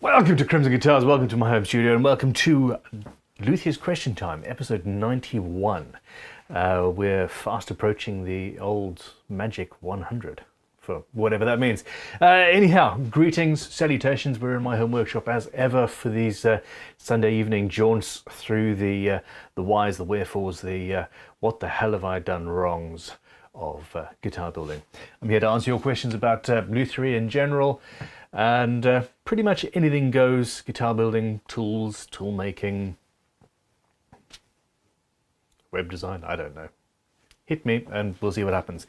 Welcome to Crimson Guitars, welcome to my home studio, and welcome to Luthiers Question Time, episode 91. We're fast approaching the old magic 100, for whatever that means. Anyhow, greetings, salutations. We're in my home workshop as ever for these Sunday evening jaunts through the whys, the wherefores, the what the hell have I done wrongs of guitar building. I'm here to answer your questions about lutherie in general, and pretty much anything goes: guitar building, tools, tool making, web design, I don't know. Hit me and we'll see what happens.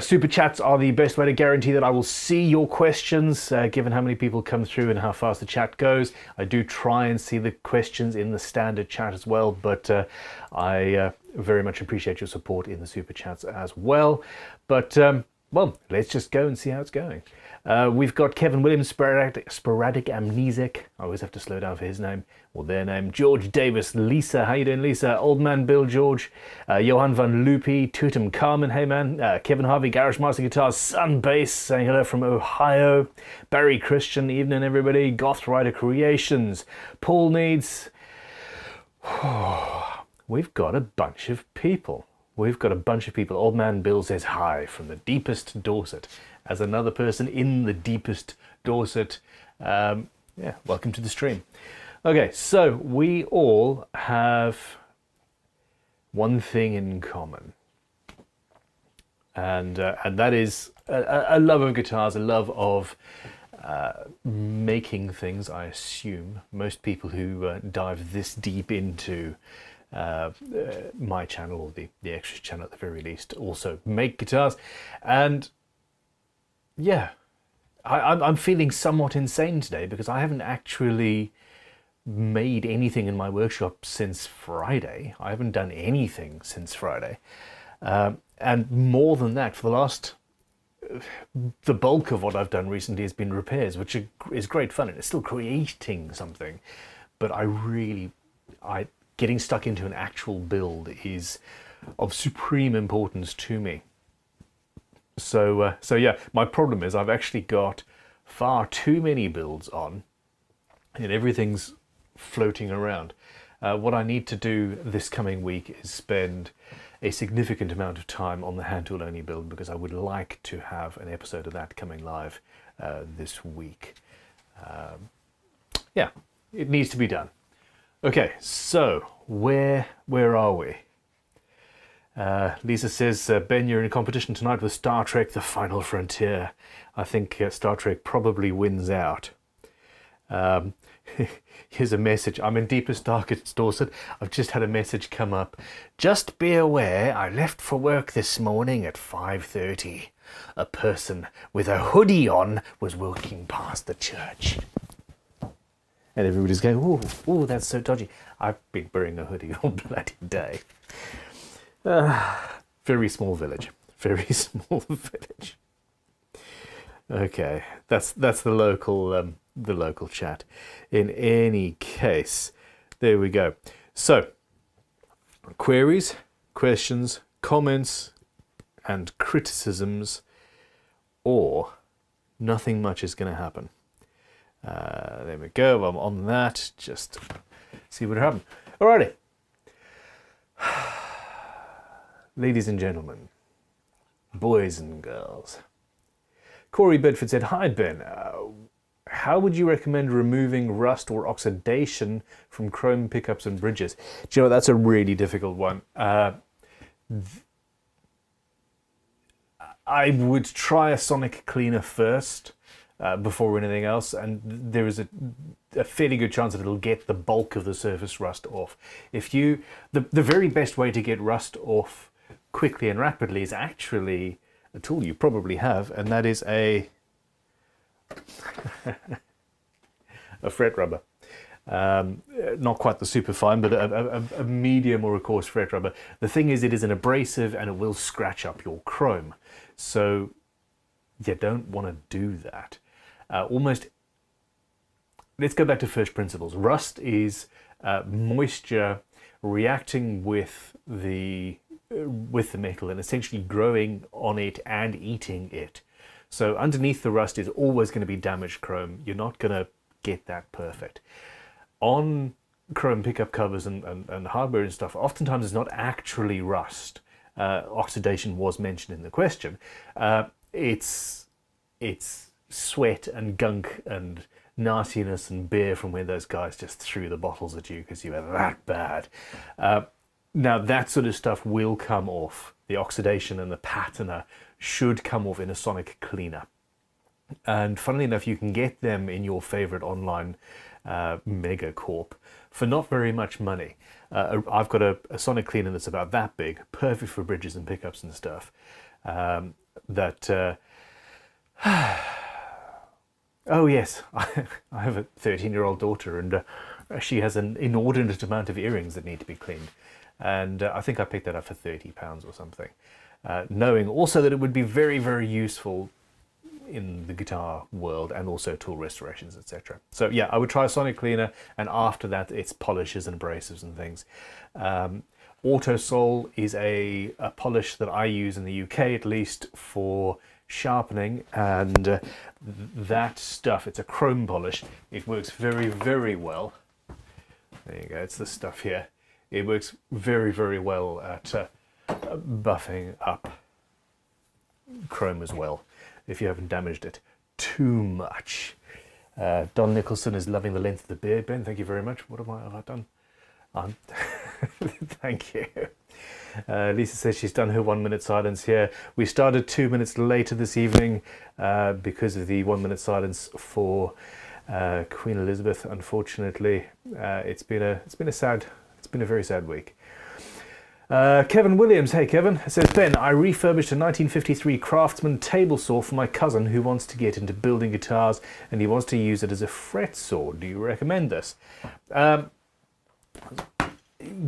Super chats are the best way to guarantee that I will see your questions, given how many people come through and how fast the chat goes. I do try and see the questions in the standard chat as well, but I very much appreciate your support in the super chats as well. But well, let's just go and see how it's going. We've got Kevin Williams, sporadic amnesic. I always have to slow down for his name, or their name. George Davis, Lisa, how you doing, Lisa? Old Man Bill George, Johan van Loopy, Tutum Carmen, hey man. Kevin Harvey, Garage Master Guitars, Sun Bass, saying hello from Ohio. Barry Christian, evening everybody. Goth Rider Creations, Paul Needs. We've got a bunch of people. Old Man Bill says hi from the deepest Dorset. As another person in the deepest Dorset, yeah, welcome to the stream. Okay, so we all have one thing in common, and that is a love of guitars, a love of making things. I assume most people who dive this deep into my channel, or the extra channel at the very least, also make guitars. And yeah, I'm feeling somewhat insane today because I haven't actually made anything in my workshop since Friday. I haven't done anything since Friday, and more than that, for the bulk of what I've done recently has been repairs, which is great fun, and it's still creating something. But getting stuck into an actual build is of supreme importance to me. So yeah, my problem is I've actually got far too many builds on, and everything's floating around. What I need to do this coming week is spend a significant amount of time on the hand tool only build, because I would like to have an episode of that coming live this week. Yeah, it needs to be done. Okay, so where are we? Lisa says, Ben, you're in a competition tonight with Star Trek: The Final Frontier. I think Star Trek probably wins out. Here's a message. I'm in deepest, darkest Dorset. I've just had a message come up. Just be aware, I left for work this morning at 5:30. A person with a hoodie on was walking past the church. And everybody's going, ooh, that's so dodgy. I've been wearing a hoodie all bloody day. Very small village. Very small village. Okay, that's the local chat. In any case, there we go. So, queries, questions, comments, and criticisms, or nothing much is going to happen. There we go. I'm on that. Just see what happened. Alrighty. Ladies and gentlemen, boys and girls. Corey Bedford said, hi Ben, how would you recommend removing rust or oxidation from chrome pickups and bridges? Do you know, that's a really difficult one. I would try a sonic cleaner first before anything else, and there is a fairly good chance that it'll get the bulk of the surface rust off. The very best way to get rust off quickly and rapidly is actually a tool you probably have, and that is a fret rubber. Not quite the super fine, but a medium or a coarse fret rubber. The thing is, it is an abrasive and it will scratch up your chrome. So you don't want to do that. Let's go back to first principles. Rust is moisture reacting with the metal and essentially growing on it and eating it. So underneath the rust is always going to be damaged chrome. You're not going to get that perfect. On chrome pickup covers and hardware and stuff, oftentimes it's not actually rust. Oxidation was mentioned in the question. It's sweat and gunk and nastiness and beer from where those guys just threw the bottles at you because you were that bad. Now that sort of stuff will come off. The oxidation and the patina should come off in a sonic cleaner. And funnily enough, you can get them in your favorite online mega corp for not very much money. I've got a sonic cleaner that's about that big, perfect for bridges and pickups and stuff. Oh yes, I have a 13-year-old daughter, and she has an inordinate amount of earrings that need to be cleaned. And I think I picked that up for £30 or something. Knowing also that it would be very, very useful in the guitar world and also tool restorations, etc. So yeah, I would try a sonic cleaner, and after that it's polishes and abrasives and things. Autosol is a polish that I use in the UK, at least, for sharpening, and that stuff, it's a chrome polish. It works very, very well. There you go, it's this stuff here. It works very, very well at buffing up chrome as well, if you haven't damaged it too much. Don Nicholson is loving the length of the beard. Ben, thank you very much. What have I done? Thank you. Lisa says she's done her 1 minute silence here. We started 2 minutes later this evening because of the 1 minute silence for Queen Elizabeth. Unfortunately, it's been a very sad week. Kevin Williams, hey Kevin, says, Ben, I refurbished a 1953 Craftsman table saw for my cousin who wants to get into building guitars, and he wants to use it as a fret saw. Do you recommend this?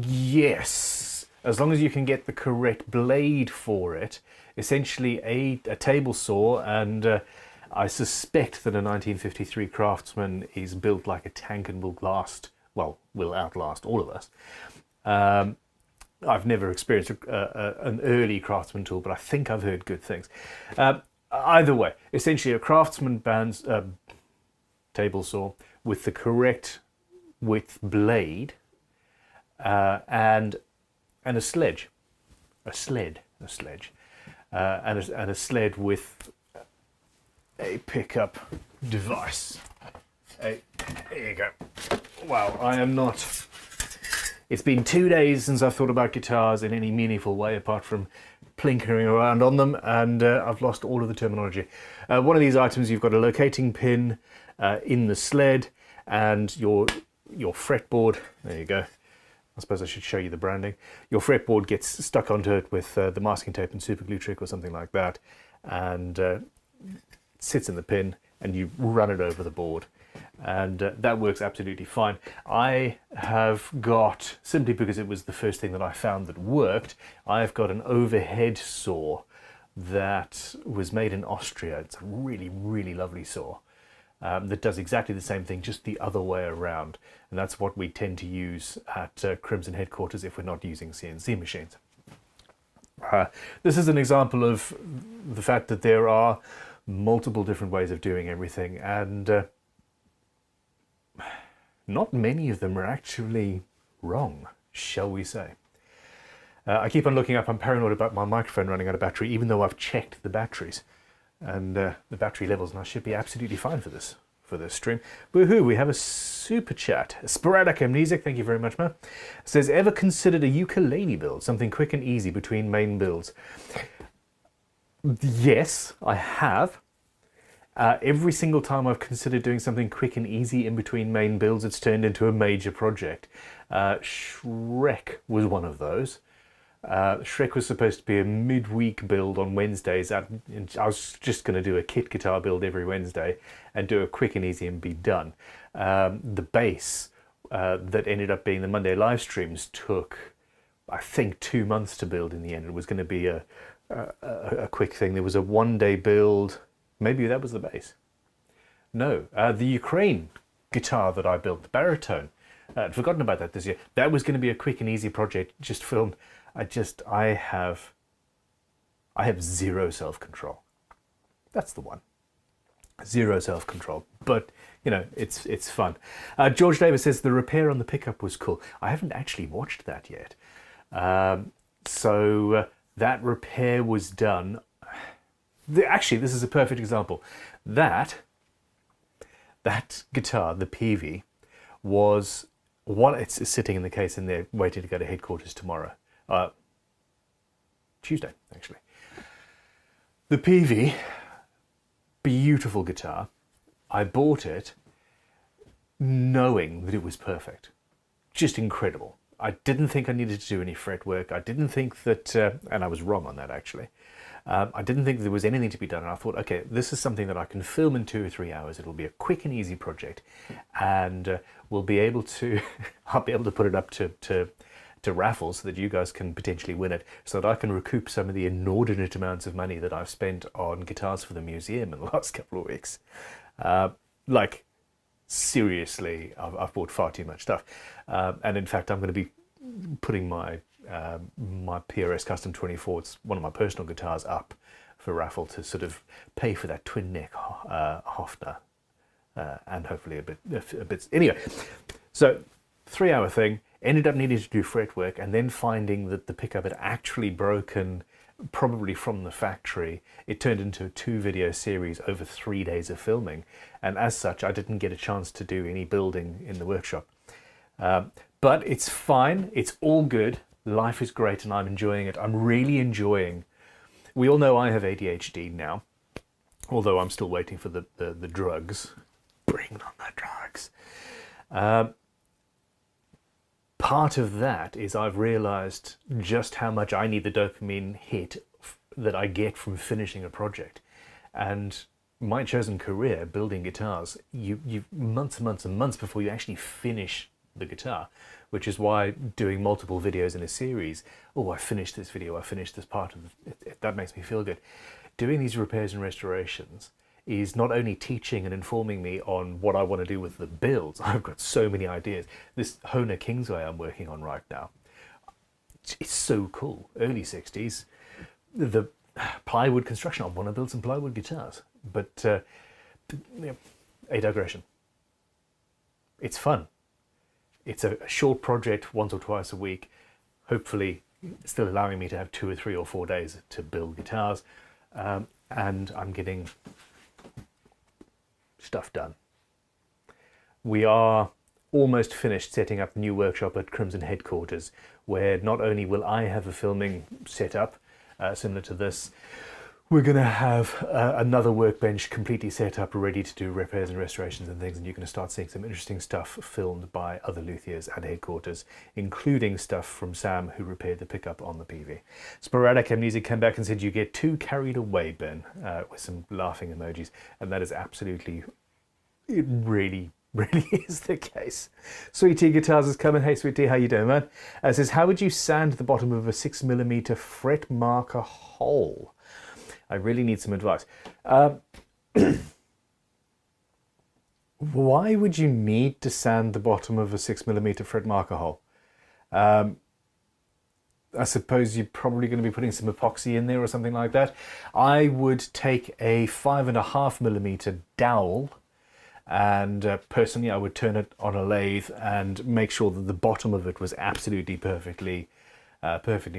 Yes, as long as you can get the correct blade for it. Essentially a table saw, and I suspect that a 1953 Craftsman is built like a tank and will outlast all of us. I've never experienced an early Craftsman tool, but I think I've heard good things. Either way, essentially a Craftsman table saw with the correct width blade and a sledge, and a sled with a pickup device. There you go. Wow, I am not. It's been 2 days since I've thought about guitars in any meaningful way, apart from plinkering around on them, and I've lost all of the terminology. One of these items, you've got a locating pin in the sled, and your fretboard. There you go. I suppose I should show you the branding. Your fretboard gets stuck onto it with the masking tape and super glue trick or something like that, and sits in the pin, and you run it over the board. And that works absolutely fine. I have got, simply because it was the first thing that I found that worked, I've got an overhead saw that was made in Austria. It's a really, really lovely saw that does exactly the same thing, just the other way around. And that's what we tend to use at Crimson headquarters if we're not using CNC machines. This is an example of the fact that there are multiple different ways of doing everything, and not many of them are actually wrong, shall we say. I keep on looking up. I'm paranoid about my microphone running out of battery, even though I've checked the batteries and the battery levels, and I should be absolutely fine for this stream. Woohoo! We have a super chat. Sporadic Amnesic, thank you very much, man. Says, ever considered a ukulele build, something quick and easy between main builds? Yes, I have. Every single time I've considered doing something quick and easy in between main builds, it's turned into a major project. Shrek was one of those. Shrek was supposed to be a midweek build on Wednesdays. I was just going to do a kit guitar build every Wednesday and do a quick and easy and be done. The bass that ended up being the Monday live streams took, I think, 2 months to build in the end. It was going to be a quick thing. There was a one-day build. Maybe that was the bass. No, the Ukraine guitar that I built, the baritone. I'd forgotten about that this year. That was going to be a quick and easy project, just filmed. I have zero self-control. That's the one. Zero self-control, but you know, it's fun. George Davis says the repair on the pickup was cool. I haven't actually watched that yet. That repair was done. Actually, this is a perfect example. That guitar, the PV, was it's sitting in the case in there, waiting to go to headquarters tomorrow. Tuesday, actually. The PV, beautiful guitar. I bought it knowing that it was perfect. Just incredible. I didn't think I needed to do any fretwork. I didn't think that, and I was wrong on that actually. I didn't think there was anything to be done. And I thought, okay, this is something that I can film in 2 or 3 hours. It'll be a quick and easy project, and we'll be able to, I'll be able to put it up to Raffles so that you guys can potentially win it, so that I can recoup some of the inordinate amounts of money that I've spent on guitars for the museum in the last couple of weeks. Like, seriously, I've bought far too much stuff. And in fact, I'm going to be putting my my PRS Custom 24, it's one of my personal guitars, up for raffle to sort of pay for that twin neck Hofner, and hopefully a bit. Anyway, so 3 hour thing. Ended up needing to do fretwork, and then finding that the pickup had actually broken, probably from the factory. It turned into a 2-video series over 3 days of filming, and as such I didn't get a chance to do any building in the workshop. But it's fine, it's all good, life is great and I'm enjoying it. I'm really enjoying, we all know I have ADHD now, although I'm still waiting for the drugs. Bring on the drugs. Part of that is I've realized just how much I need the dopamine hit that I get from finishing a project. And my chosen career, building guitars, you months and months and months before you actually finish the guitar, which is why doing multiple videos in a series, oh, I finished this video, I finished this part of it, that makes me feel good. Doing these repairs and restorations is not only teaching and informing me on what I want to do with the builds. I've got so many ideas. This Hohner Kingsway I'm working on right now, it's so cool. Early 60s, the plywood construction. I want to build some plywood guitars, but a digression. It's fun. It's a short project, once or twice a week, hopefully still allowing me to have 2 or 3 or 4 days to build guitars, and I'm getting stuff done. We are almost finished setting up the new workshop at Crimson headquarters, where not only will I have a filming setup similar to this, we're going to have another workbench completely set up, ready to do repairs and restorations and things, and you're going to start seeing some interesting stuff filmed by other luthiers at headquarters, including stuff from Sam, who repaired the pickup on the PV. Sporadic Amnesia came back and said, you get too carried away, Ben, with some laughing emojis, and that is absolutely, it really is the case. Sweet Tea Guitars is coming. Hey Sweet Tea, how you doing, man? Says, how would you sand the bottom of a 6mm fret marker hole? I really need some advice. Why would you need to sand the bottom of a 6mm fret marker hole? I suppose you're probably going to be putting some epoxy in there or something like that. I would take a 5.5mm dowel, and personally I would turn it on a lathe and make sure that the bottom of it was absolutely perfectly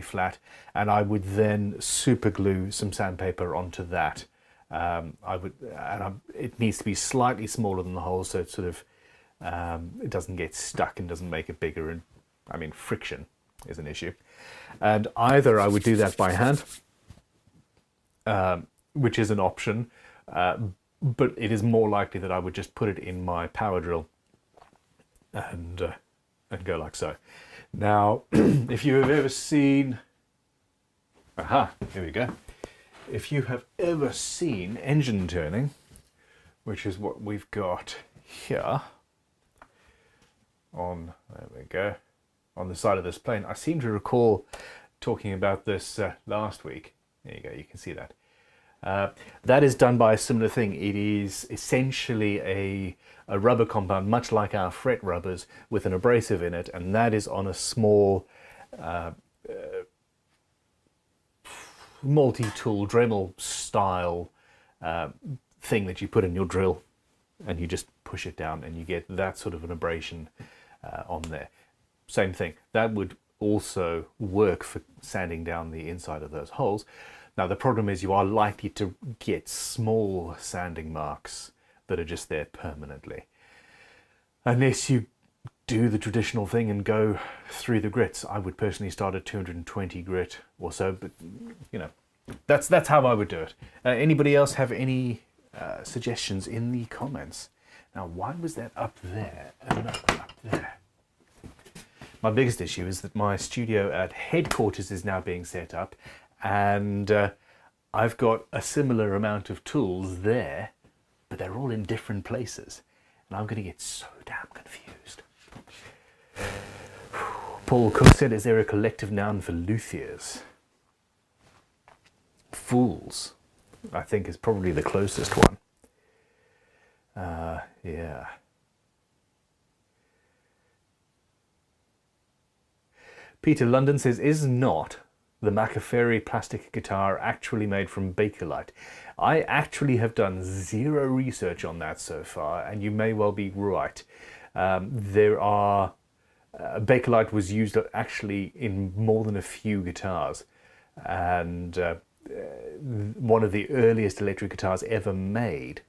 flat, and I would then super glue some sandpaper onto that. It needs to be slightly smaller than the hole, so it sort of it doesn't get stuck and doesn't make it bigger, and I mean friction is an issue. And either I would do that by hand, which is an option, but it is more likely that I would just put it in my power drill and go like so. Now, if you have ever seen, here we go. If you have ever seen engine turning, which is what we've got here on, there we go, on the side of this plane. I seem to recall talking about this last week. There you go, you can see that. That is done by a similar thing. It is essentially a rubber compound, much like our fret rubbers, with an abrasive in it, and that is on a small multi-tool Dremel style thing that you put in your drill, and you just push it down and you get that sort of an abrasion on there. Same thing, that would also work for sanding down the inside of those holes. Now the problem is you are likely to get small sanding marks that are just there permanently, unless you do the traditional thing and go through the grits. I would personally start at 220 grit or so, but you know, that's how I would do it. Anybody else have any suggestions in the comments? Now, why was that up there and not up there? My biggest issue is that my studio at headquarters is now being set up, and I've got a similar amount of tools there, but they're all in different places, and I'm going to get so damn confused. Paul Cook said, is there a collective noun for luthiers? Fools, I think, is probably the closest one. Yeah. Peter London says, is not the Machiavelli plastic guitar actually made from Bakelite? I actually have done zero research on that so far, and you may well be right. Bakelite was used actually in more than a few guitars, and one of the earliest electric guitars ever made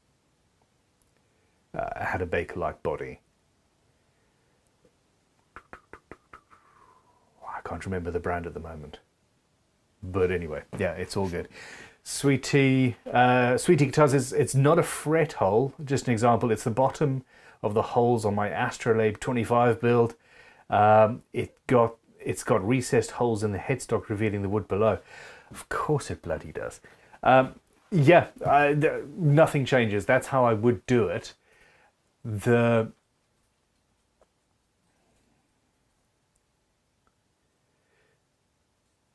had a Bakelite body. I can't remember the brand at the moment, but anyway, yeah, it's all good. Sweetie Guitars, it's not a fret hole, just an example. It's the bottom of the holes on my Astrolabe 25 build. It's got recessed holes in the headstock revealing the wood below. Of course it bloody does. Yeah, nothing changes. That's how I would do it.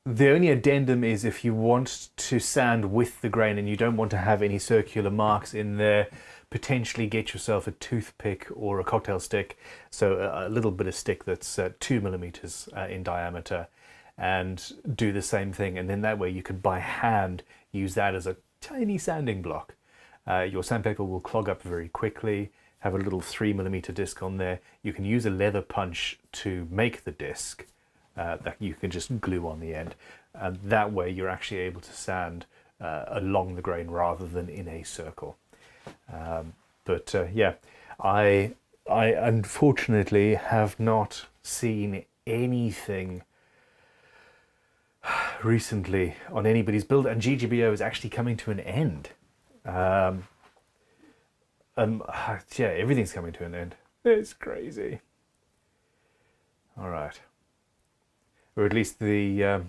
The only addendum is if you want to sand with the grain and you don't want to have any circular marks in there, potentially get yourself a toothpick or a cocktail stick, so a little bit of stick that's 2 millimeters in diameter, and do the same thing, and then that way you could by hand use that as a tiny sanding block. Your sandpaper will clog up very quickly. Have a little 3 millimeter disc on there. You can use a leather punch to make the disc that you can just glue on the end, and that way you're actually able to sand along the grain rather than in a circle. Yeah, I unfortunately have not seen anything recently on anybody's build, and GGBO is actually coming to an end. Yeah, everything's coming to an end. It's crazy. All right. Or at least the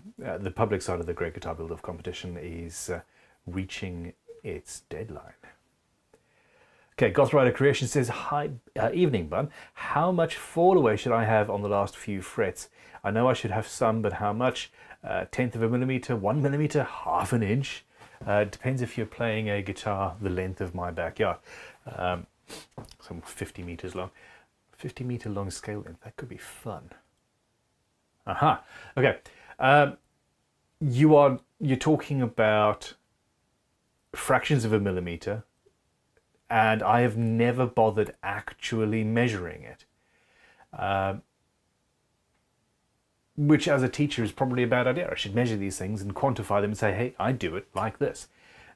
public side of the Great Guitar Build-Off competition is reaching its deadline. Okay, Goth Rider Creation says, hi, evening bun. How much fall away should I have on the last few frets? I know I should have some, but how much? 1/10 of a millimeter, 1 millimeter, half an inch? Depends if you're playing a guitar the length of my backyard. Some 50 meters long. 50 meter long scale length, that could be fun. Aha, okay. You're talking about fractions of a millimeter, and I have never bothered actually measuring it. Which as a teacher is probably a bad idea. I should measure these things and quantify them and say, hey, I do it like this.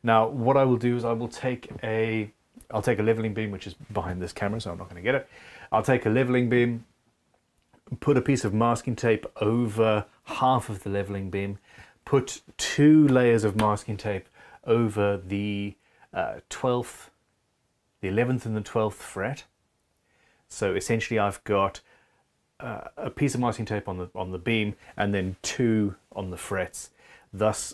Now, what I will do is I'll take a leveling beam, which is behind this camera, so I'm not going to get it. I'll take a leveling beam, put a piece of masking tape over half of the leveling beam, put 2 layers of masking tape over the 11th and the 12th fret. So essentially I've got a piece of masking tape on the beam and then 2 on the frets, thus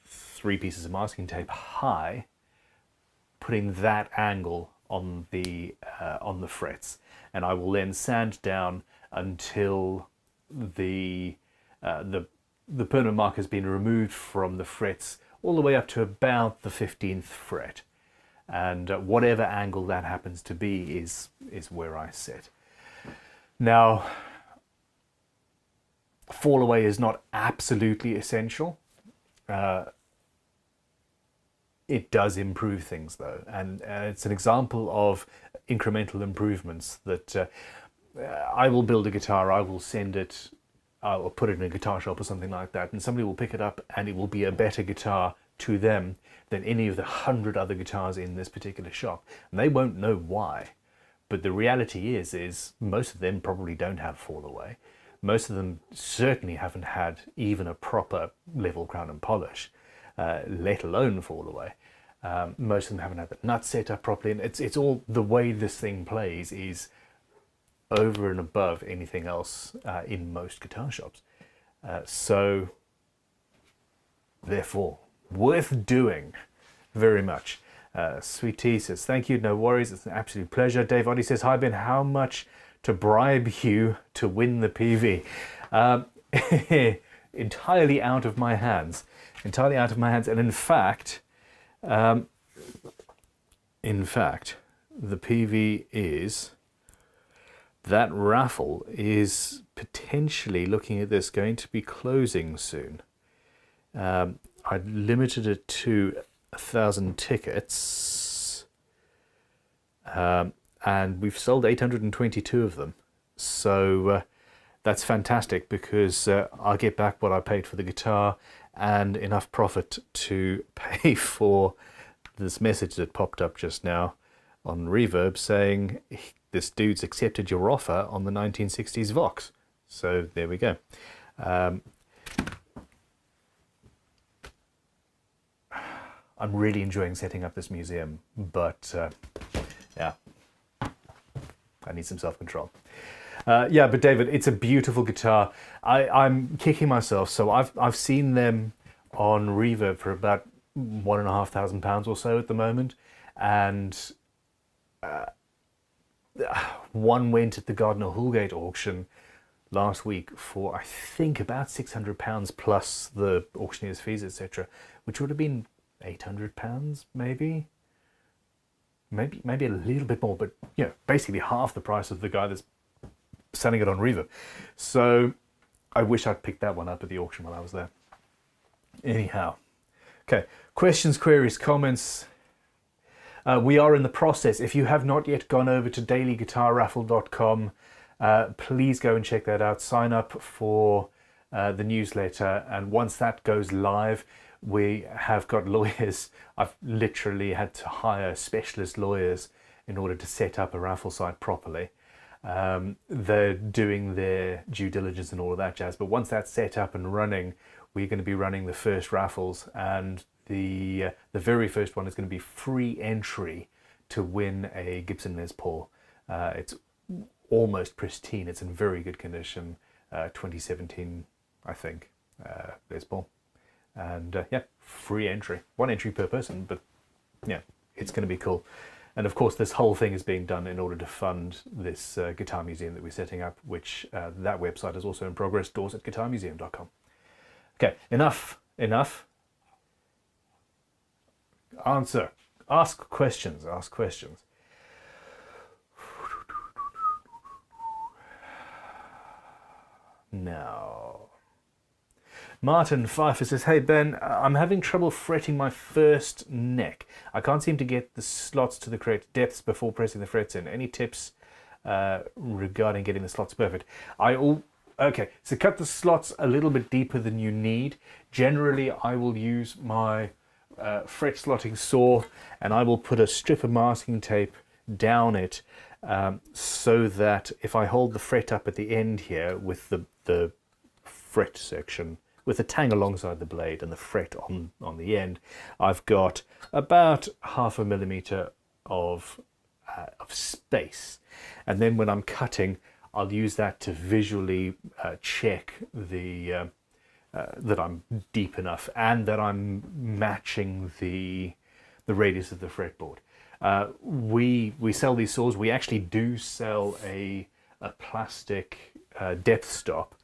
3 pieces of masking tape high, putting that angle on the frets, and I will then sand down until the permanent mark has been removed from the frets all the way up to about the 15th fret, and whatever angle that happens to be is where I sit. Now, fall away is not absolutely essential. It does improve things though, and it's an example of incremental improvements that I will build a guitar, I will send it, I'll put it in a guitar shop or something like that, and somebody will pick it up and it will be a better guitar to them than any of the 100 other guitars in this particular shop. And they won't know why. But the reality is most of them probably don't have fall away. Most of them certainly haven't had even a proper level crown and polish, let alone fall away. Most of them haven't had the nut set up properly, and it's all the way this thing plays is over and above anything else in most guitar shops. So therefore, worth doing very much. Sweet Tea says, thank you, no worries, it's an absolute pleasure. Dave Oddy says, hi Ben, how much to bribe you to win the PV? Entirely out of my hands. Entirely out of my hands. And in fact, the PV is, that raffle is potentially, looking at this, going to be closing soon. I limited it to 1,000 tickets, and we've sold 822 of them. So that's fantastic, because I'll get back what I paid for the guitar and enough profit to pay for this message that popped up just now on Reverb saying this dude's accepted your offer on the 1960s Vox. So there we go. I'm really enjoying setting up this museum, but yeah, I need some self-control. Yeah, but David, it's a beautiful guitar. I'm kicking myself. So I've seen them on Reverb for about £1,500 or so at the moment, and one went at the Gardner Houlgate auction last week for, I think, about £600 plus the auctioneer's fees, etc., which would have been £800 maybe a little bit more, but you know, basically half the price of the guy that's selling it on Reverb. So I wish I'd picked that one up at the auction while I was there. Anyhow, okay, questions, queries, comments. We are in the process. If you have not yet gone over to dailyguitarraffle.com, please go and check that out. Sign up for the newsletter, and once that goes live, we have got lawyers. I've literally had to hire specialist lawyers in order to set up a raffle site properly. They're doing their due diligence and all of that jazz, but once that's set up and running, we're going to be running the first raffles, and the very first one is going to be free entry to win a Gibson Les Paul. It's almost pristine. It's in very good condition. 2017, I think, Les Paul. And yeah, free entry. One entry per person, but yeah, it's going to be cool. And of course, this whole thing is being done in order to fund this guitar museum that we're setting up, which that website is also in progress, doors@guitarmuseum.com. Okay, enough. Answer. Ask questions. Now, Martin Pfeiffer says, hey Ben, I'm having trouble fretting my first neck. I can't seem to get the slots to the correct depths before pressing the frets in. Any tips regarding getting the slots perfect? Okay, so cut the slots a little bit deeper than you need. Generally, I will use my fret slotting saw, and I will put a strip of masking tape down it, so that if I hold the fret up at the end here with the fret section, with the tang alongside the blade and the fret on the end, I've got about 0.5 millimeter of space. And then when I'm cutting, I'll use that to visually check the that I'm deep enough and that I'm matching the radius of the fretboard. We sell these saws. We actually do sell a plastic depth stop,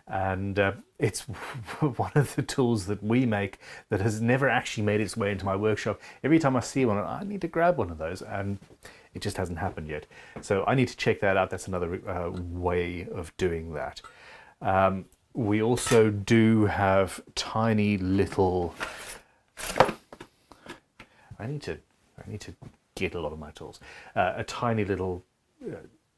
and it's one of the tools that we make that has never actually made its way into my workshop. Every time I see one, I need to grab one of those, and it just hasn't happened yet. So I need to check that out. That's another way of doing that. We also do have tiny little I need to get a lot of my tools. A tiny little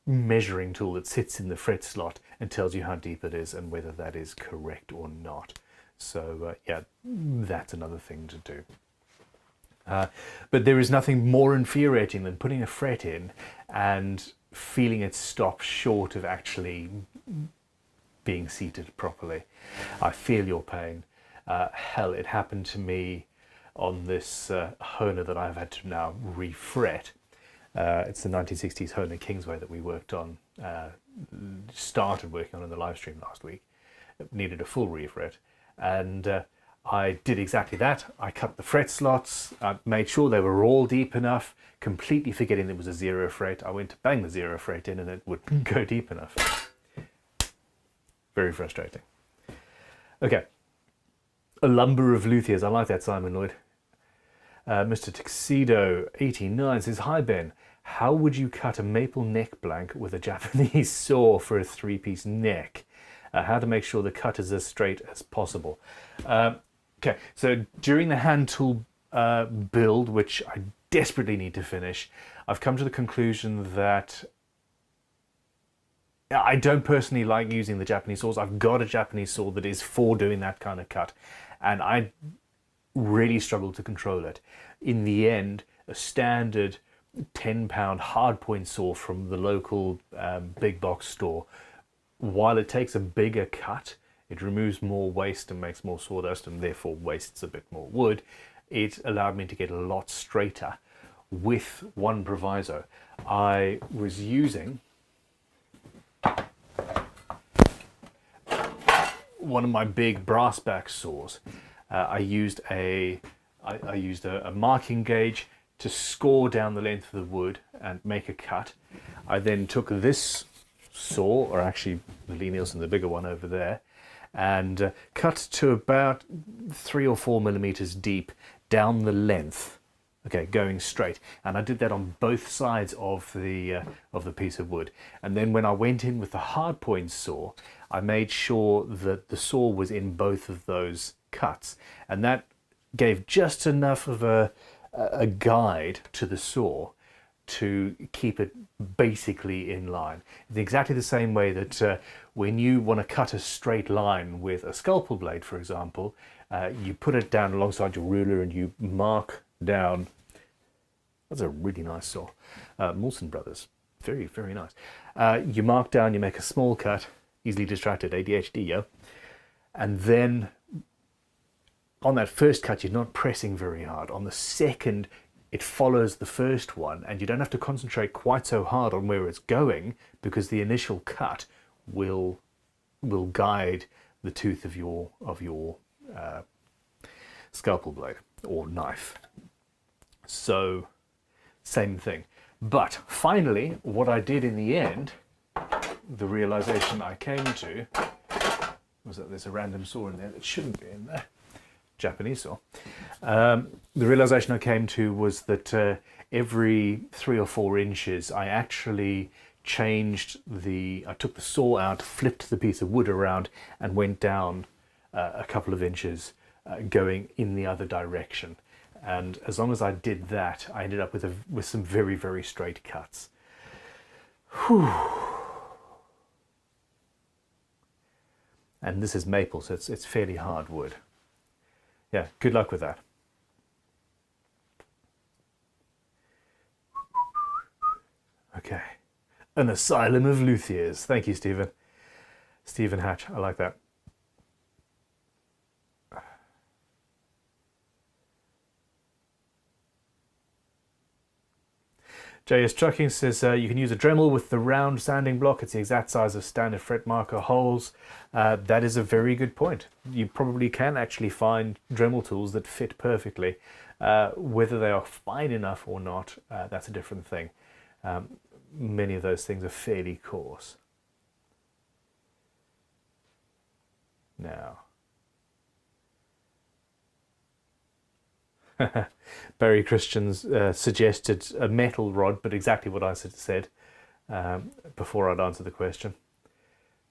measuring tool that sits in the fret slot and tells you how deep it is and whether that is correct or not. So yeah, that's another thing to do. But there is nothing more infuriating than putting a fret in and feeling it stop short of actually being seated properly. I feel your pain. Hell, it happened to me on this Hohner that I've had to now refret. It's the 1960s Hohner Kingsway that we worked on, started working on in the live stream last week. It needed a full refret, and I did exactly that. I cut the fret slots, I made sure they were all deep enough, completely forgetting there was a 0 fret. I went to bang the 0 fret in and it wouldn't go deep enough. Very frustrating. Okay. A lumber of luthiers. I like that, Simon Lloyd. Mr. Tuxedo 89 says, hi Ben, how would you cut a maple neck blank with a Japanese saw for a 3-piece neck? How to make sure the cut is as straight as possible. Okay, so during the hand tool build, which I desperately need to finish, I've come to the conclusion that I don't personally like using the Japanese saws. I've got a Japanese saw that is for doing that kind of cut, and I really struggle to control it. In the end, a standard 10-pound hardpoint saw from the local big box store, while it takes a bigger cut, it removes more waste and makes more sawdust and therefore wastes a bit more wood. It allowed me to get a lot straighter with one proviso. I was using one of my big brass back saws. I used a marking gauge to score down the length of the wood and make a cut. I then took this saw, or actually the Lee Nielsen, the bigger one over there, and cut to about 3 or 4 millimeters deep down the length. Okay, going straight, and I did that on both sides of the piece of wood. And then when I went in with the hardpoint saw, I made sure that the saw was in both of those cuts, and that gave just enough of a guide to the saw to keep it basically in line. It's exactly the same way that when you want to cut a straight line with a scalpel blade, for example, you put it down alongside your ruler and you mark down. That's a really nice saw. Molson Brothers, very, very nice. You mark down, you make a small cut, easily distracted, ADHD, yo. And then on that first cut, you're not pressing very hard. On the second, it follows the first one, and you don't have to concentrate quite so hard on where it's going, because the initial cut will guide the tooth of your scalpel blade or knife. So, same thing. But finally, what I did in the end, the realization I came to, was that there's a random saw in there that shouldn't be in there. Japanese saw. The realization I came to was that every 3 or 4 inches, I actually I took the saw out, flipped the piece of wood around, and went down a couple of inches, going in the other direction. And as long as I did that, I ended up with some very, very straight cuts. Whew. And this is maple, so it's fairly hard wood. Yeah, good luck with that. Okay. An asylum of luthiers. Thank you, Stephen. Stephen Hatch, I like that. JS Trucking says you can use a Dremel with the round sanding block. It's the exact size of standard fret marker holes. That is a very good point. You probably can actually find Dremel tools that fit perfectly. Whether they are fine enough or not, that's a different thing. Many of those things are fairly coarse. Now, Barry Christians suggested a metal rod, but exactly what I said before I'd answer the question.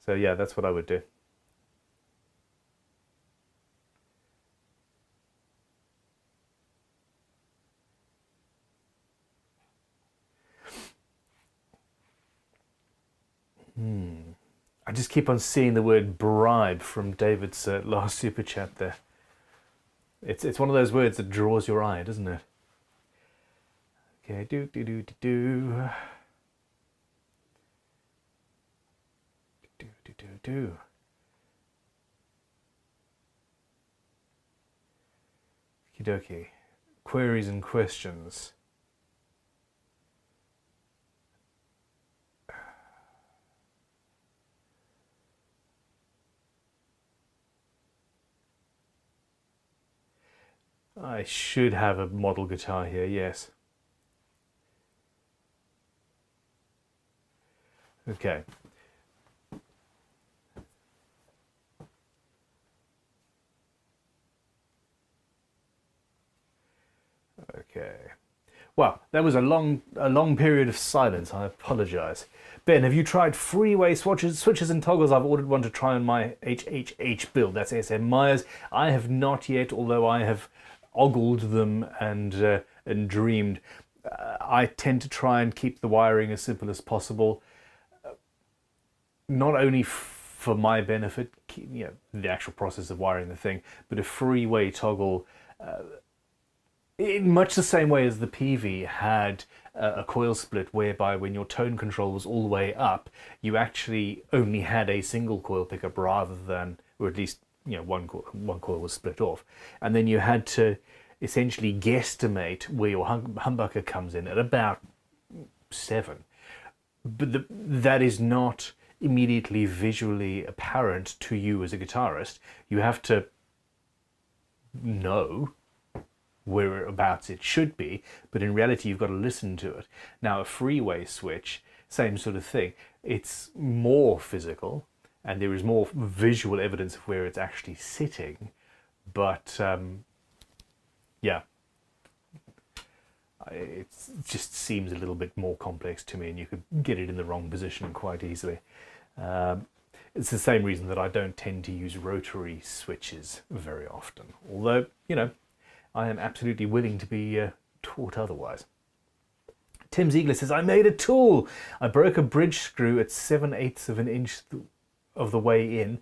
So yeah, that's what I would do. I just keep on seeing the word bribe from David's last super chat there. It's one of those words that draws your eye, doesn't it? Okay, do. Okie dokie. Queries and questions. I should have a model guitar here, yes. Okay. Okay. Well, that was a long period of silence. I apologize. Ben, have you tried freeway switches and toggles? I've ordered one to try on my HHH build. That's SM Myers. I have not yet, although I have ogled them and dreamed. I tend to try and keep the wiring as simple as possible, not only for my benefit, you know, the actual process of wiring the thing, but a freeway toggle, in much the same way as the PV had a coil split, whereby when your tone control was all the way up, you actually only had a single coil pickup rather than, or at least, you know, one coil was split off, and then you had to essentially guesstimate where your humbucker comes in at about 7. But that is not immediately visually apparent to you as a guitarist. You have to know whereabouts it should be, but in reality you've got to listen to it. Now a freeway switch, same sort of thing. It's more physical and there is more visual evidence of where it's actually sitting, but yeah, it just seems a little bit more complex to me, and you could get it in the wrong position quite easily. It's the same reason that I don't tend to use rotary switches very often, although, you know, I am absolutely willing to be taught otherwise. Tim Ziegler says, I made a tool. I broke a bridge screw at 7/8 of an inch of the way in.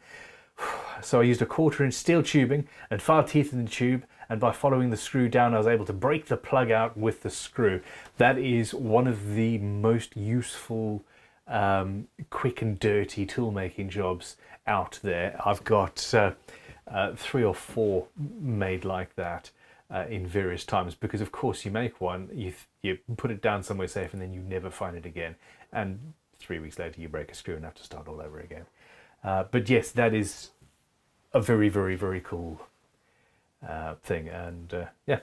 So I used a 1/4 inch steel tubing and filed teeth in the tube, and by following the screw down I was able to break the plug out with the screw. That is one of the most useful quick and dirty tool making jobs out there. I've got 3 or 4 made like that in various times, because of course you make one, you put it down somewhere safe, and then you never find it again, and 3 weeks later you break a screw and have to start all over again. But yes, that is a very, very, very cool thing, and yeah,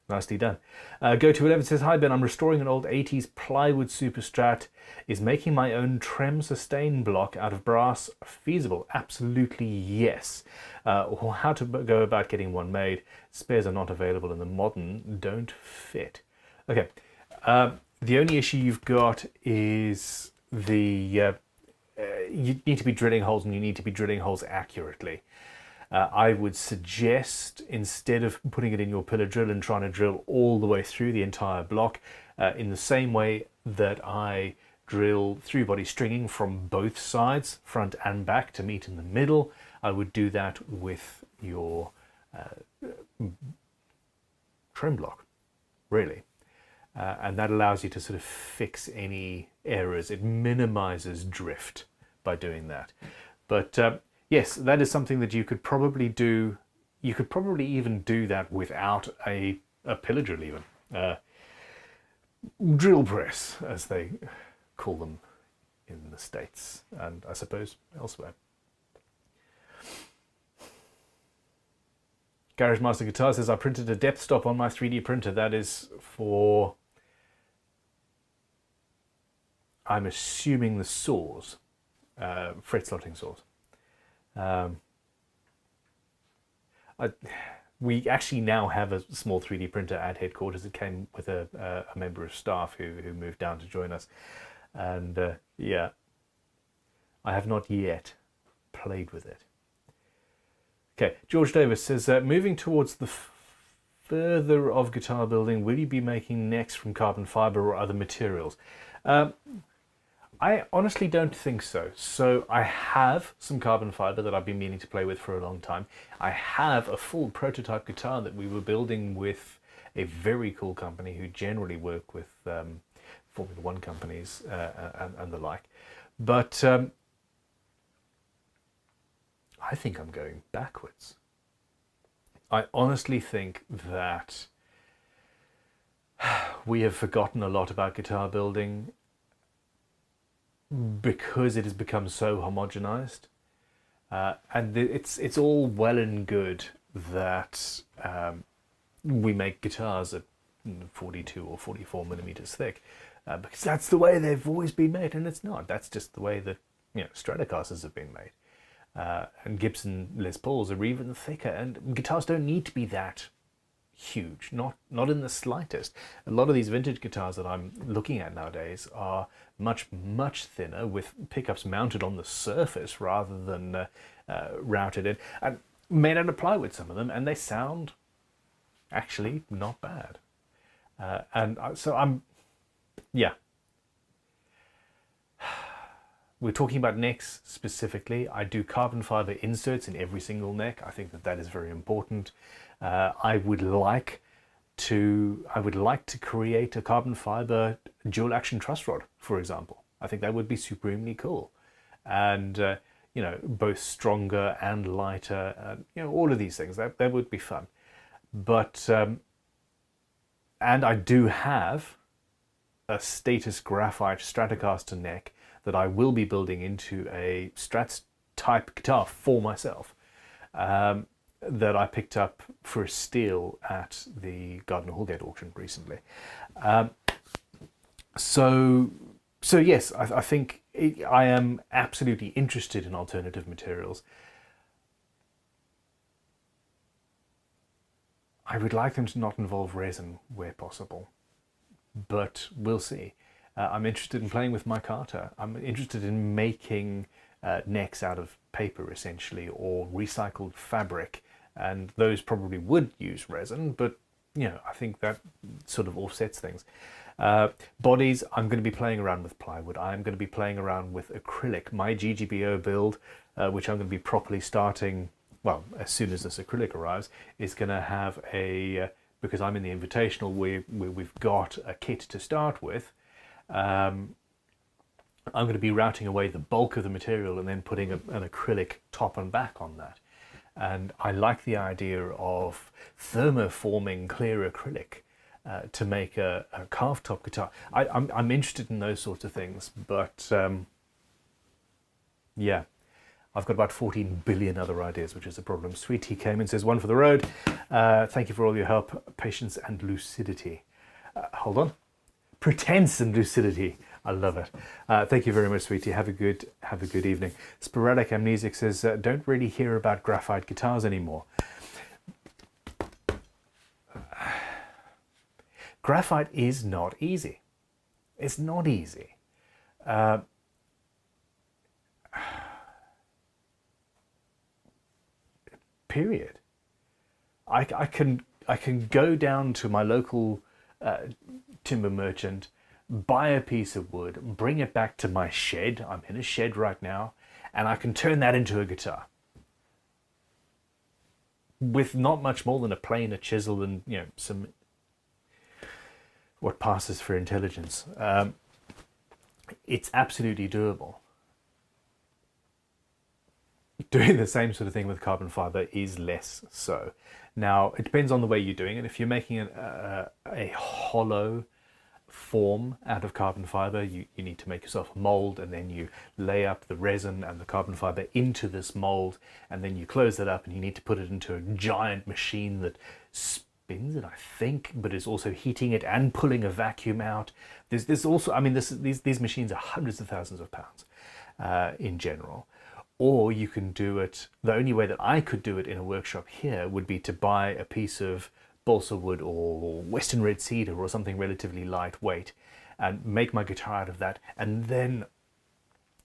nicely done. Go to 11 says, hi Ben, I'm restoring an old 80s plywood Super Strat. Is making my own trem sustain block out of brass feasible? Absolutely yes. Or how to go about getting one made. Spares are not available and the modern don't fit. Okay, the only issue you've got is the you need to be drilling holes, and you need to be drilling holes accurately. I would suggest, instead of putting it in your pillar drill and trying to drill all the way through the entire block, in the same way that I drill through body stringing from both sides, front and back, to meet in the middle, I would do that with your trem block, really. And that allows you to sort of fix any errors. It minimizes drift by doing that. But yes, that is something that you could probably do. You could probably even do that without a pillar drill even. Drill press, as they call them in the States, and I suppose elsewhere. Garage Master Guitar says, I printed a depth stop on my 3D printer. That is for, I'm assuming, the saws, fret slotting saws. We actually now have a small 3D printer at headquarters. It came with a member of staff who moved down to join us. And yeah, I have not yet played with it. Okay, George Davis says, moving towards the further of guitar building, will you be making necks from carbon fiber or other materials? I honestly don't think so. So I have some carbon fiber that I've been meaning to play with for a long time. I have a full prototype guitar that we were building with a very cool company who generally work with Formula One companies and the like. But I think I'm going backwards. I honestly think that we have forgotten a lot about guitar building because it has become so homogenized. And it's all well and good that we make guitars at 42 or 44 millimeters thick, because that's the way they've always been made, and it's not. That's just the way that Stratocasters have been made, and Gibson Les Pauls are even thicker, and guitars don't need to be that huge, not in the slightest. A lot of these vintage guitars that I'm looking at nowadays are much thinner, with pickups mounted on the surface rather than routed in, and made out of plywood, some of them, and they sound actually not bad. So yeah, we're talking about necks specifically. I do carbon fiber inserts in every single neck. I think that is very important. I would like to create a carbon fiber dual action truss rod, for example. I think that would be supremely cool, and both stronger and lighter. All of these things that would be fun. But and I do have a status graphite Stratocaster neck that I will be building into a Strats type guitar for myself, that I picked up for a steal at the Gardner Hallgate auction recently. So yes, I think I am absolutely interested in alternative materials. I would like them to not involve resin where possible, but we'll see. I'm interested in playing with micarta. I'm interested in making necks out of paper, essentially, or recycled fabric, and those probably would use resin, but I think that sort of offsets things. Bodies, I'm going to be playing around with plywood. I'm going to be playing around with acrylic. My GGBO build, which I'm going to be properly starting, well, as soon as this acrylic arrives, is going to have because I'm in the Invitational, we've got a kit to start with. I'm going to be routing away the bulk of the material and then putting an acrylic top and back on that. And I like the idea of thermoforming clear acrylic to make a carved top guitar. I'm interested in those sorts of things, but yeah, I've got about 14 billion other ideas, which is a problem. Sweetie came and says, one for the road. Thank you for all your help, patience and lucidity. Hold on. Pretense and lucidity. I love it. Thank you very much, Sweetie. Have a good evening. Sporadic Amnesic says, don't really hear about graphite guitars anymore. Graphite is not easy. It's not easy. Period. I can go down to my local timber merchant, buy a piece of wood, bring it back to my shed. I'm in a shed right now, and I can turn that into a guitar with not much more than a plane, a chisel, and some what passes for intelligence. It's absolutely doable. Doing the same sort of thing with carbon fiber is less so. Now, it depends on the way you're doing it. If you're making a hollow form out of carbon fiber, you need to make yourself a mold, and then you lay up the resin and the carbon fiber into this mold, and then you close that up, and you need to put it into a giant machine that spins it, I think, but is also heating it and pulling a vacuum out. There's also, I mean, these machines are hundreds of thousands of pounds in general. Or you can do it, the only way that I could do it in a workshop here would be to buy a piece of balsa wood or western red cedar or something relatively lightweight and make my guitar out of that, and then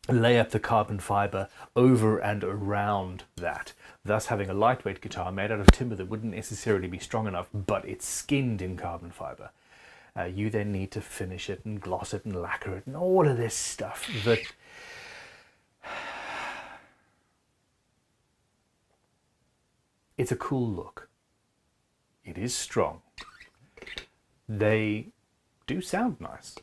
lay up the carbon fiber over and around that, thus having a lightweight guitar made out of timber that wouldn't necessarily be strong enough, but it's skinned in carbon fiber. You then need to finish it and gloss it and lacquer it and all of this stuff that it's a cool look. It is strong. They do sound nice,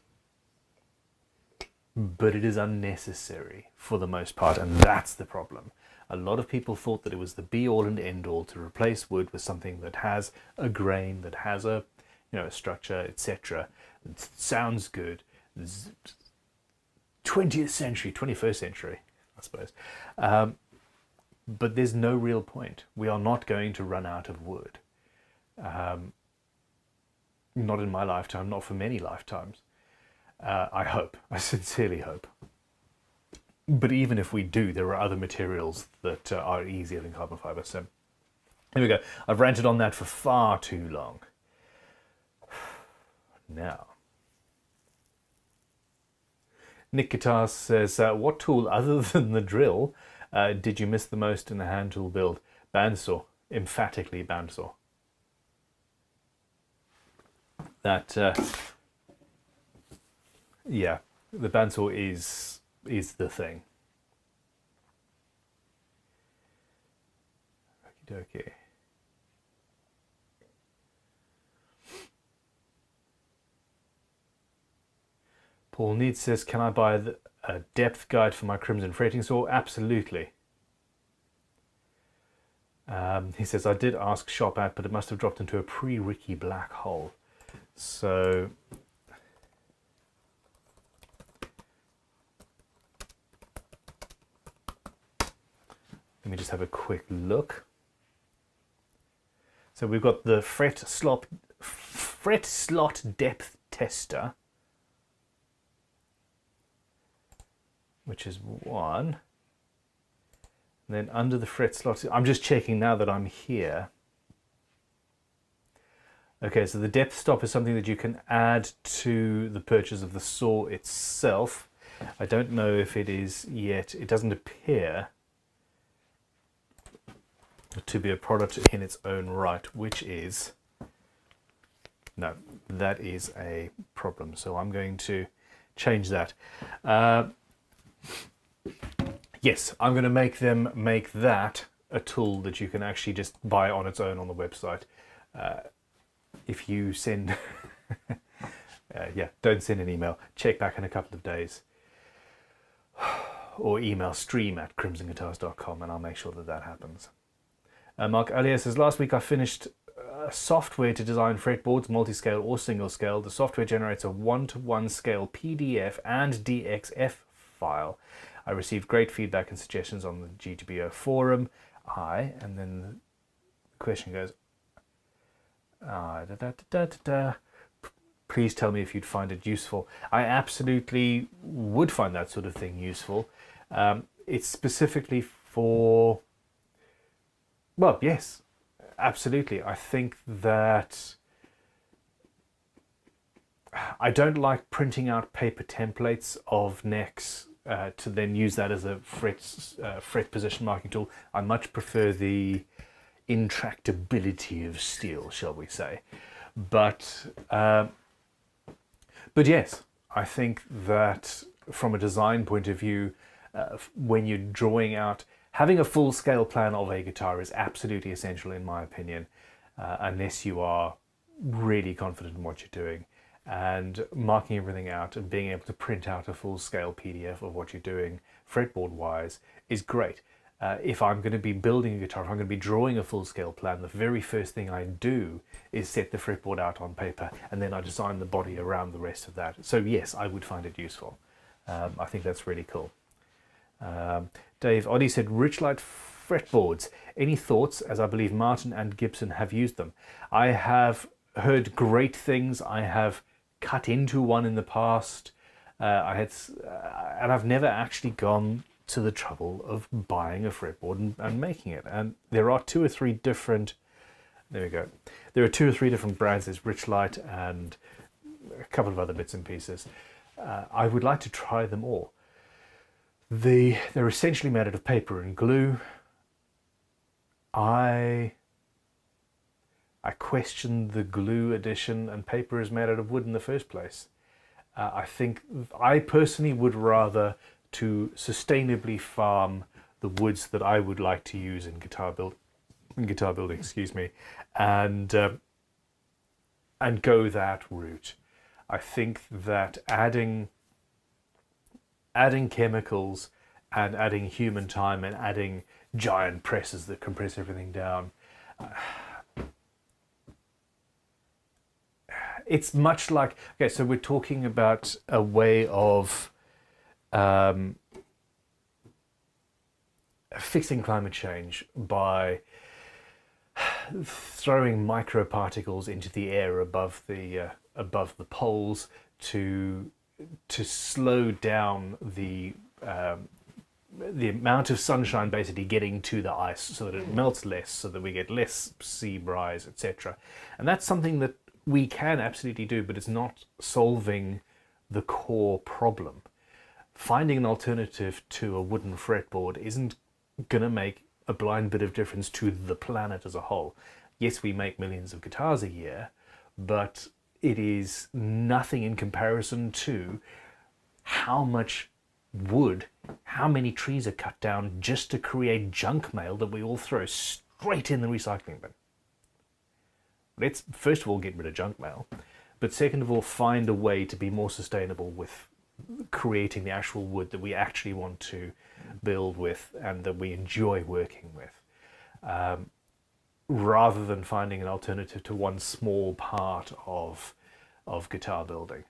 but it is unnecessary for the most part, and that's the problem. A lot of people thought that it was the be-all and end-all to replace wood with something that has a grain, that has a, a structure, etc. It sounds good. 20th century, 21st century, I suppose. But there's no real point. We are not going to run out of wood. Not in my lifetime, not for many lifetimes. I hope. I sincerely hope. But even if we do, there are other materials that are easier than carbon fiber. So here we go. I've ranted on that for far too long. Now, Nick Guitar says, what tool other than the drill did you miss the most in the hand tool build? Bandsaw. Emphatically bandsaw. That, yeah, the bandsaw is the thing. Okie dokie. Paul Need says, can I buy a depth guide for my Crimson fretting saw? Absolutely. He says, I did ask shop at, but it must have dropped into a pre-Ricky black hole. So let me just have a quick look. So we've got the fret slot depth tester, which is one. And then under the fret slot, I'm just checking now that I'm here. Okay, so the depth stop is something that you can add to the purchase of the saw itself. I don't know if it is yet. It doesn't appear to be a product in its own right, which is, no, that is a problem. So I'm going to change that. Yes, I'm going to make them make that a tool that you can actually just buy on its own on the website. If you send, yeah, don't send an email. Check back in a couple of days. Or email stream@crimsonguitars.com and I'll make sure that that happens. Mark Alier says, last week I finished software to design fretboards, multi-scale or single scale. The software generates a 1-to-1 scale PDF and DXF file. I received great feedback and suggestions on the GTBO forum. And then the question goes, please tell me if you'd find it useful. I absolutely would find that sort of thing useful. It's specifically for, well, yes, absolutely. I think that I don't like printing out paper templates of necks to then use that as a fret position marking tool. I much prefer the intractability of steel, shall we say. But yes, I think that from a design point of view, when you're drawing out, having a full-scale plan of a guitar is absolutely essential in my opinion, unless you are really confident in what you're doing. And marking everything out and being able to print out a full-scale PDF of what you're doing fretboard-wise is great. If I'm going to be building a guitar, if I'm going to be drawing a full-scale plan, the very first thing I do is set the fretboard out on paper, and then I design the body around the rest of that. So yes, I would find it useful. I think that's really cool. Dave Oddy said, Richlight fretboards. Any thoughts, as I believe Martin and Gibson have used them? I have heard great things. I have cut into one in the past. And I've never actually gone to the trouble of buying a fretboard and making it. And there are 2 or 3 different, there we go. There are 2 or 3 different brands. There's Richlight and a couple of other bits and pieces. I would like to try them all. They're essentially made out of paper and glue. I I question the glue addition, and paper is made out of wood in the first place. I personally would rather to sustainably farm the woods that I would like to use in guitar building, excuse me, and go that route. I think that adding chemicals and adding human time and adding giant presses that compress everything down, it's much like, okay, so we're talking about a way of fixing climate change by throwing microparticles into the air above the poles to slow down the amount of sunshine basically getting to the ice so that it melts less, so that we get less sea rise, etc. And that's something that we can absolutely do, but it's not solving the core problem. Finding an alternative to a wooden fretboard isn't going to make a blind bit of difference to the planet as a whole. Yes, we make millions of guitars a year, but it is nothing in comparison to how much wood, how many trees are cut down just to create junk mail that we all throw straight in the recycling bin. Let's first of all get rid of junk mail, but second of all find a way to be more sustainable with creating the actual wood that we actually want to build with and that we enjoy working with, rather than finding an alternative to one small part of guitar building.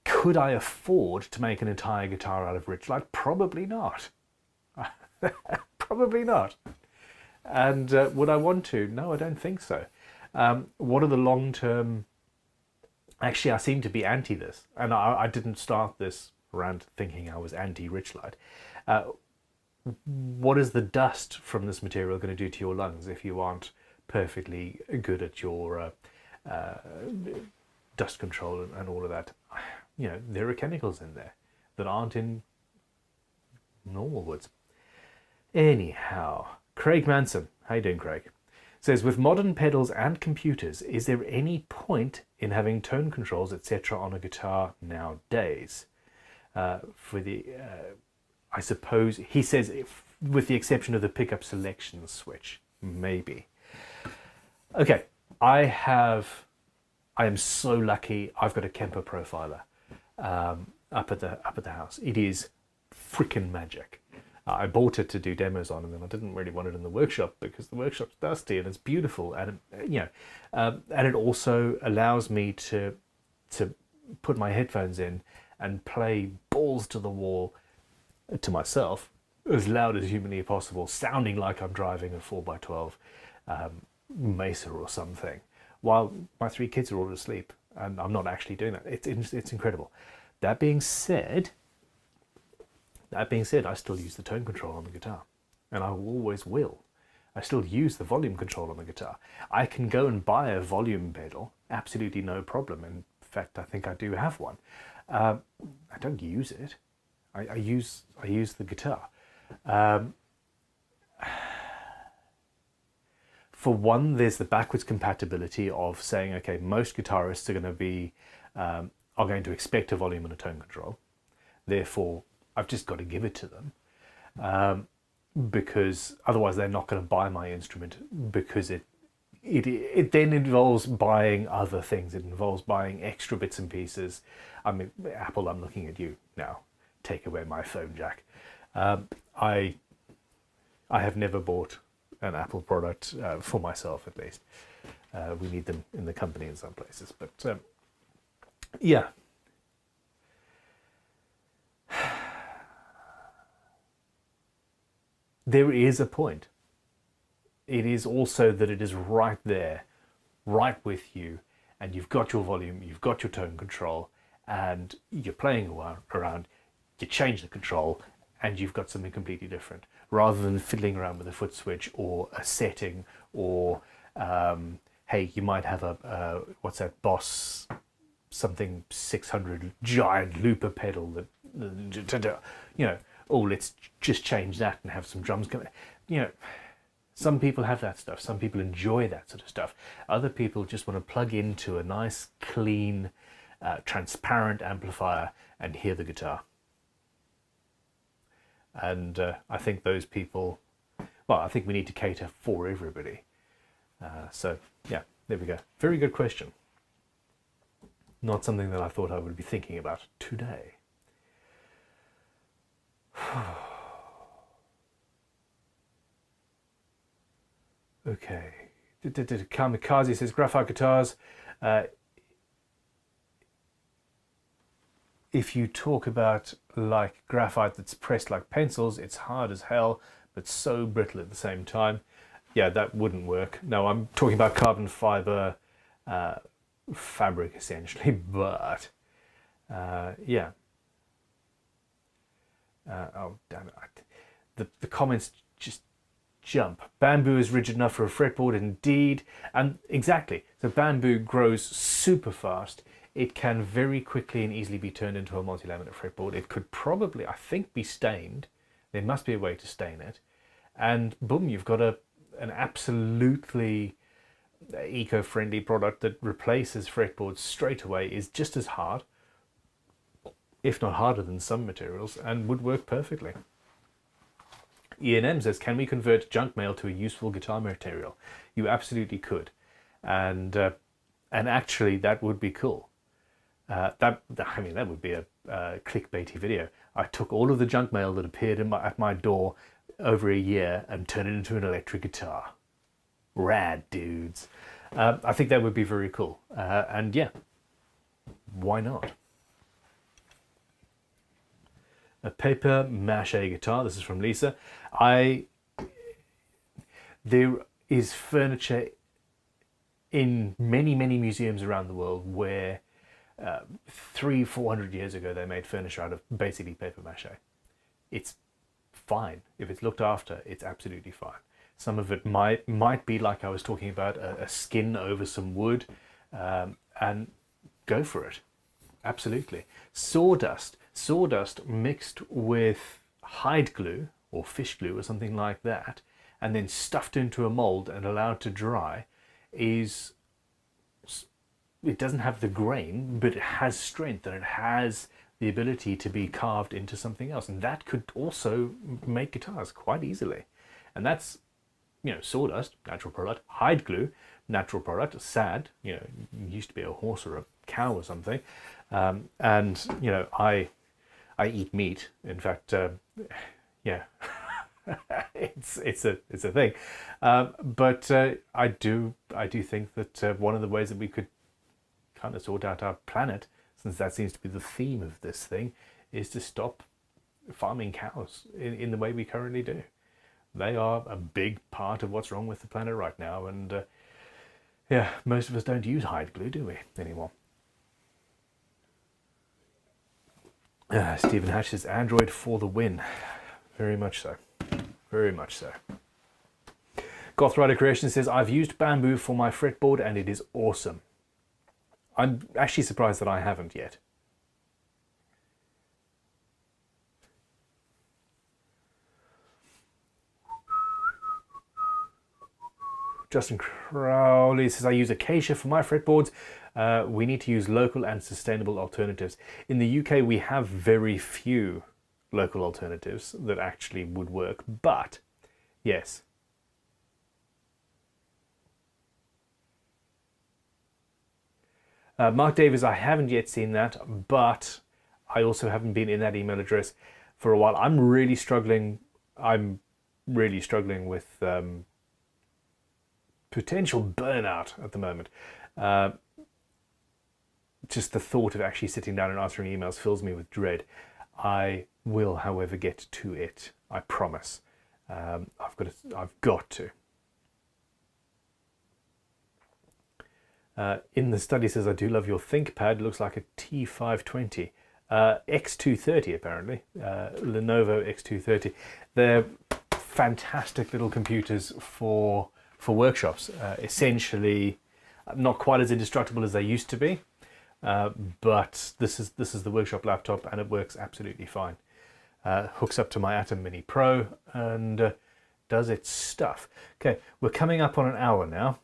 Could I afford to make an entire guitar out of Richlite? Probably not. Probably not. And would I want to? No, I don't think so. What are the long-term... Actually, I seem to be anti this, and I didn't start this rant thinking I was anti-Richlite. What is the dust from this material going to do to your lungs if you aren't perfectly good at your dust control and all of that? You know, there are chemicals in there that aren't in normal woods. Anyhow, Craig Manson, how you doing, Craig? Says, with modern pedals and computers, is there any point in having tone controls, etc. on a guitar nowadays? I suppose, he says, with the exception of the pickup selection switch, maybe. Okay, I am so lucky. I've got a Kemper profiler up at the house. It is freaking magic. I bought it to do demos on, and then I didn't really want it in the workshop because the workshop's dusty, and it's beautiful, and and it also allows me to put my headphones in and play balls to the wall to myself as loud as humanly possible, sounding like I'm driving a 4x12 Mesa or something, while my 3 kids are all asleep, and I'm not actually doing that. It's incredible. That being said, I still use the tone control on the guitar, and I always will. I still use the volume control on the guitar. I can go and buy a volume pedal, absolutely no problem. In fact, I think I do have one. I don't use it. I use the guitar. For one, there's the backwards compatibility of saying, okay, most guitarists are going to expect a volume and a tone control. Therefore, I've just got to give it to them, because otherwise they're not going to buy my instrument, because it then involves buying other things. It involves buying extra bits and pieces. I mean, Apple, I'm looking at you now. Take away my phone jack. I have never bought an Apple product for myself, at least. We need them in the company in some places, but yeah. There is a point. It is also that it is right there, right with you, and you've got your volume, you've got your tone control, and you're playing around, you change the control, and you've got something completely different, rather than fiddling around with a foot switch or a setting, or hey, you might have a what's that, Boss something 600 giant looper pedal that, you know, oh, let's just change that and have some drums come in. You know, Some people have that stuff. Some people enjoy that sort of stuff. Other people just want to plug into a nice, clean, transparent amplifier and hear the guitar. And I think those people, well, I think we need to cater for everybody. So yeah, there we go. Very good question. Not something that I thought I would be thinking about today. Okay. Kamikaze says graphite guitars. If you talk about like graphite that's pressed like pencils, it's hard as hell, but so brittle at the same time. Yeah, that wouldn't work. No, I'm talking about carbon fiber fabric essentially, but yeah. Oh damn it! The comments just jump. Bamboo is rigid enough for a fretboard, indeed, and exactly. So bamboo grows super fast. It can very quickly and easily be turned into a multi-laminate fretboard. It could probably, I think, be stained. There must be a way to stain it, and boom, you've got an absolutely eco-friendly product that replaces fretboards straight away. Is just as hard, if not harder than some materials, and would work perfectly. Ian M says, can we convert junk mail to a useful guitar material? You absolutely could, and actually that would be cool. I mean, that would be a clickbaity video. I took all of the junk mail that appeared at my door over a year and turned it into an electric guitar. Rad, dudes. I think that would be very cool. And yeah, why not? A paper mache guitar. This is from Lisa. There is furniture in many museums around the world where 300-400 years ago they made furniture out of basically paper mache. It's fine if it's looked after. It's absolutely fine. Some of it might be like I was talking about, a skin over some wood, and go for it. Absolutely. Sawdust mixed with hide glue or fish glue or something like that, and then stuffed into a mold and allowed to dry, it doesn't have the grain, but it has strength and it has the ability to be carved into something else, and that could also make guitars quite easily. And that's, you know, sawdust, natural product; hide glue, natural product; sad, you know, used to be a horse or a cow or something. And you know, I eat meat. In fact, yeah, it's a thing. But I do think that one of the ways that we could kind of sort out our planet, since that seems to be the theme of this thing, is to stop farming cows in the way we currently do. They are a big part of what's wrong with the planet right now, and yeah, most of us don't use hide glue, do we, anymore? Stephen Hatch says, Android for the win. Very much so. Very much so. Goth Rider Creation says, I've used bamboo for my fretboard and it is awesome. I'm actually surprised that I haven't yet. Justin Crowley says, I use acacia for my fretboards. We need to use local and sustainable alternatives. In the UK, we have very few local alternatives that actually would work, but yes. Mark Davis, I haven't yet seen that, but I also haven't been in that email address for a while. I'm really struggling with potential burnout at the moment. Just the thought of actually sitting down and answering emails fills me with dread. I will, however, get to it. I promise. I've got to. In the study says, I do love your ThinkPad. It looks like a T520. X230 apparently. Lenovo X230. They're fantastic little computers for workshops. Essentially, not quite as indestructible as they used to be, but this is the workshop laptop, and it works absolutely fine. Hooks up to my ATEM Mini Pro and does its stuff. Okay, we're coming up on an hour now.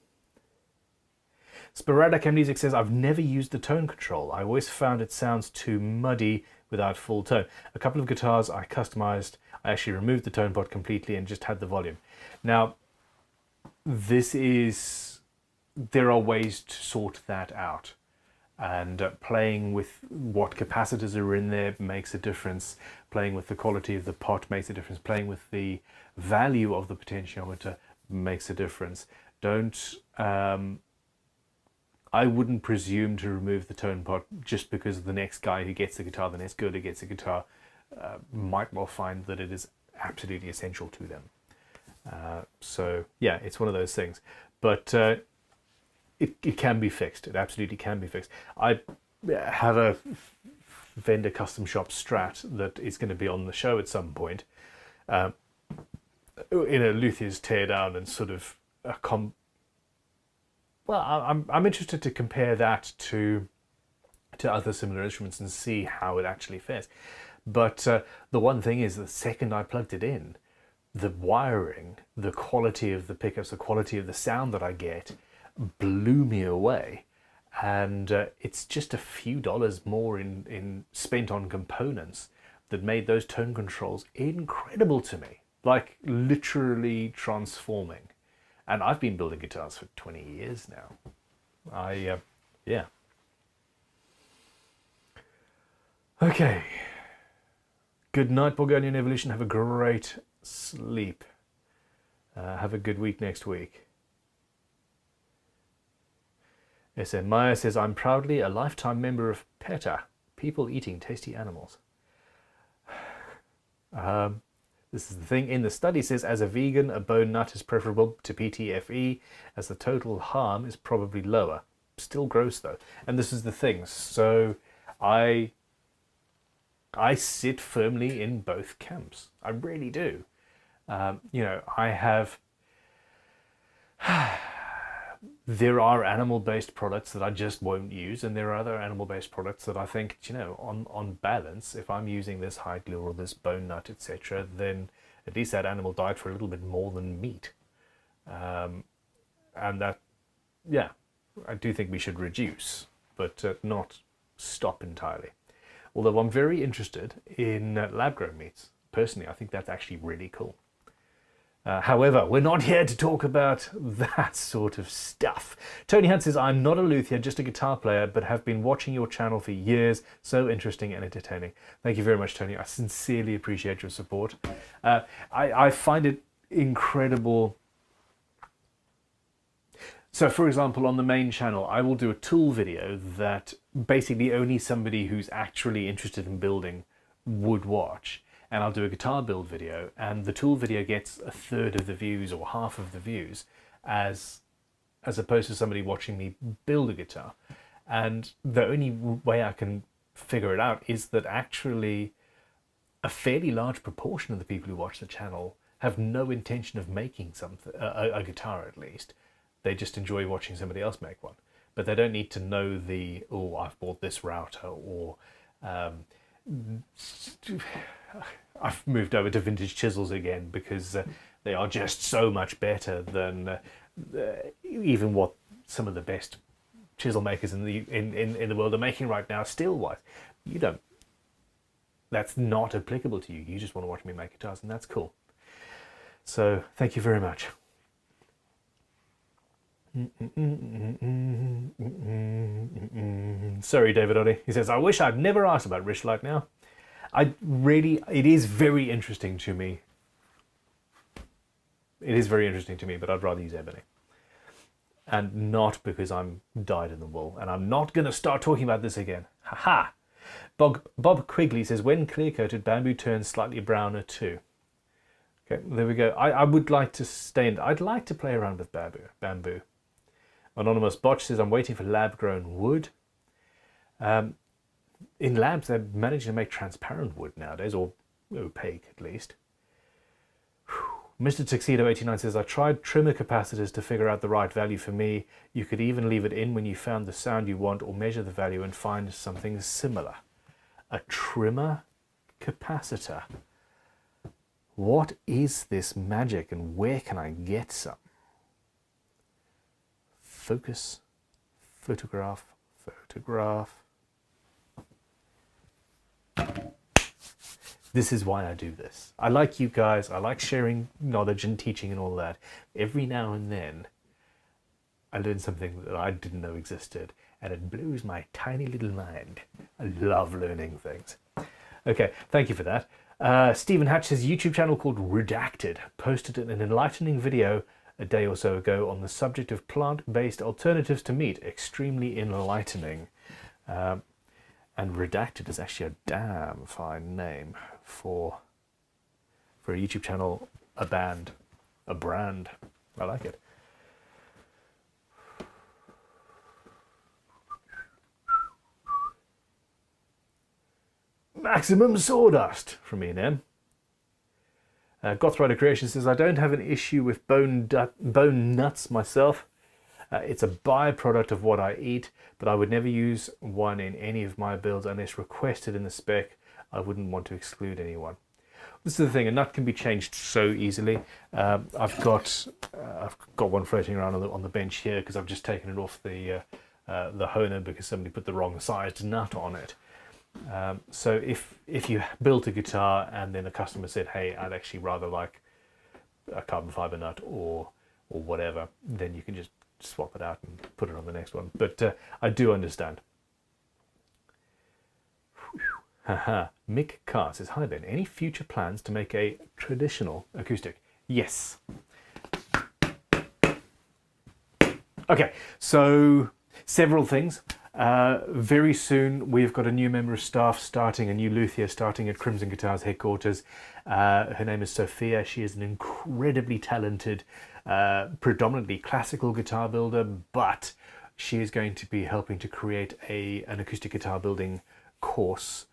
Sporadic Amnesic says, I've never used the tone control. I always found it sounds too muddy without full tone. A couple of guitars I customized, I actually removed the tone pot completely and just had the volume. Now, there are ways to sort that out. And playing with what capacitors are in there makes a difference. Playing with the quality of the pot makes a difference. Playing with the value of the potentiometer makes a difference. I wouldn't presume to remove the tone pot just because the next guy who gets the guitar, the next girl who gets the guitar, might well find that it is absolutely essential to them. So yeah, it's one of those things. But it can be fixed. It absolutely can be fixed. I have a Vendor Custom Shop Strat that is going to be on the show at some point, in a Luthiers teardown and sort of a well, I'm interested to compare that to other similar instruments and see how it actually fares. But the one thing is, the second I plugged it in, the wiring, the quality of the pickups, the quality of the sound that I get blew me away. And it's just a few dollars more in spent on components that made those tone controls incredible to me, like literally transforming. And I've been building guitars for 20 years now. Yeah. Okay. Good night, Bulgarian Evolution. Have a great sleep. Have a good week next week. SM Maya says, I'm proudly a lifetime member of PETA, People Eating Tasty Animals. This is the thing. In the study says, as a vegan, a bone nut is preferable to PTFE, as the total harm is probably lower. Still gross though. And this is the thing. So I sit firmly in both camps. I really do. You know, I have... There are animal-based products that I just won't use, and there are other animal-based products that I think, you know, on balance, if I'm using this hide glue or this bone nut, etc., then at least that animal died for a little bit more than meat. And that, yeah, I do think we should reduce, but not stop entirely. Although I'm very interested in lab-grown meats. Personally, I think that's actually really cool. However, we're not here to talk about that sort of stuff. Tony Hunt says, I'm not a luthier, just a guitar player, but have been watching your channel for years. So interesting and entertaining. Thank you very much, Tony. I sincerely appreciate your support. I find it incredible. So, for example, on the main channel, I will do a tool video that basically only somebody who's actually interested in building would watch. And I'll do a guitar build video, and the tool video gets a third of the views or half of the views as opposed to somebody watching me build a guitar. And the only way I can figure it out is that actually a fairly large proportion of the people who watch the channel have no intention of making something, a guitar at least. They just enjoy watching somebody else make one. But they don't need to know the, oh, I've bought this router, or I've moved over to vintage chisels again because they are just so much better than even what some of the best chisel makers in the world are making right now. Steel wise, you don't. That's not applicable to you. You just want to watch me make guitars, and that's cool. So thank you very much. Sorry, David Oddy. He says, I wish I'd never asked about Richlight now. It is very interesting to me. It is very interesting to me, but I'd rather use ebony. And not because I'm dyed in the wool. And I'm not going to start talking about this again. Haha! Bob Quigley says, when clear-coated, bamboo turns slightly browner too. Okay, there we go. I would like to I'd like to play around with bamboo. Anonymous Botch says, I'm waiting for lab-grown wood. In labs, they're managing to make transparent wood nowadays, or opaque at least. Mr. Tuxedo 89 says, I tried trimmer capacitors to figure out the right value for me. You could even leave it in when you found the sound you want, or measure the value and find something similar. A trimmer capacitor. What is this magic and where can I get some? Focus, photograph, photograph. This is why I do this. I like you guys. I like sharing knowledge and teaching and all that. Every now and then, I learn something that I didn't know existed, and it blows my tiny little mind. I love learning things. Okay, thank you for that. Stephen Hatch's YouTube channel called Redacted posted an enlightening video a day or so ago on the subject of plant-based alternatives to meat. Extremely enlightening. And Redacted is actually a damn fine name for a YouTube channel, a band, a brand. I like it. Maximum Sawdust from E&M. Gothrider Creation says, I don't have an issue with bone nuts myself. It's a byproduct of what I eat, but I would never use one in any of my builds unless requested in the spec. I wouldn't want to exclude anyone. This is the thing, a nut can be changed so easily. I've got one floating around on the bench here because I've just taken it off the Honer because somebody put the wrong sized nut on it. So if you built a guitar and then a customer said, hey, I'd actually rather like a carbon fiber nut or whatever, then you can just swap it out and put it on the next one. But I do understand. Haha. Mick Carr says, hi Ben, any future plans to make a traditional acoustic? Yes. Okay, so several things. Very soon we've got a new member of staff starting, a new luthier starting at Crimson Guitars headquarters. Her name is Sophia. She is an incredibly talented, predominantly classical guitar builder, but she is going to be helping to create an acoustic guitar building course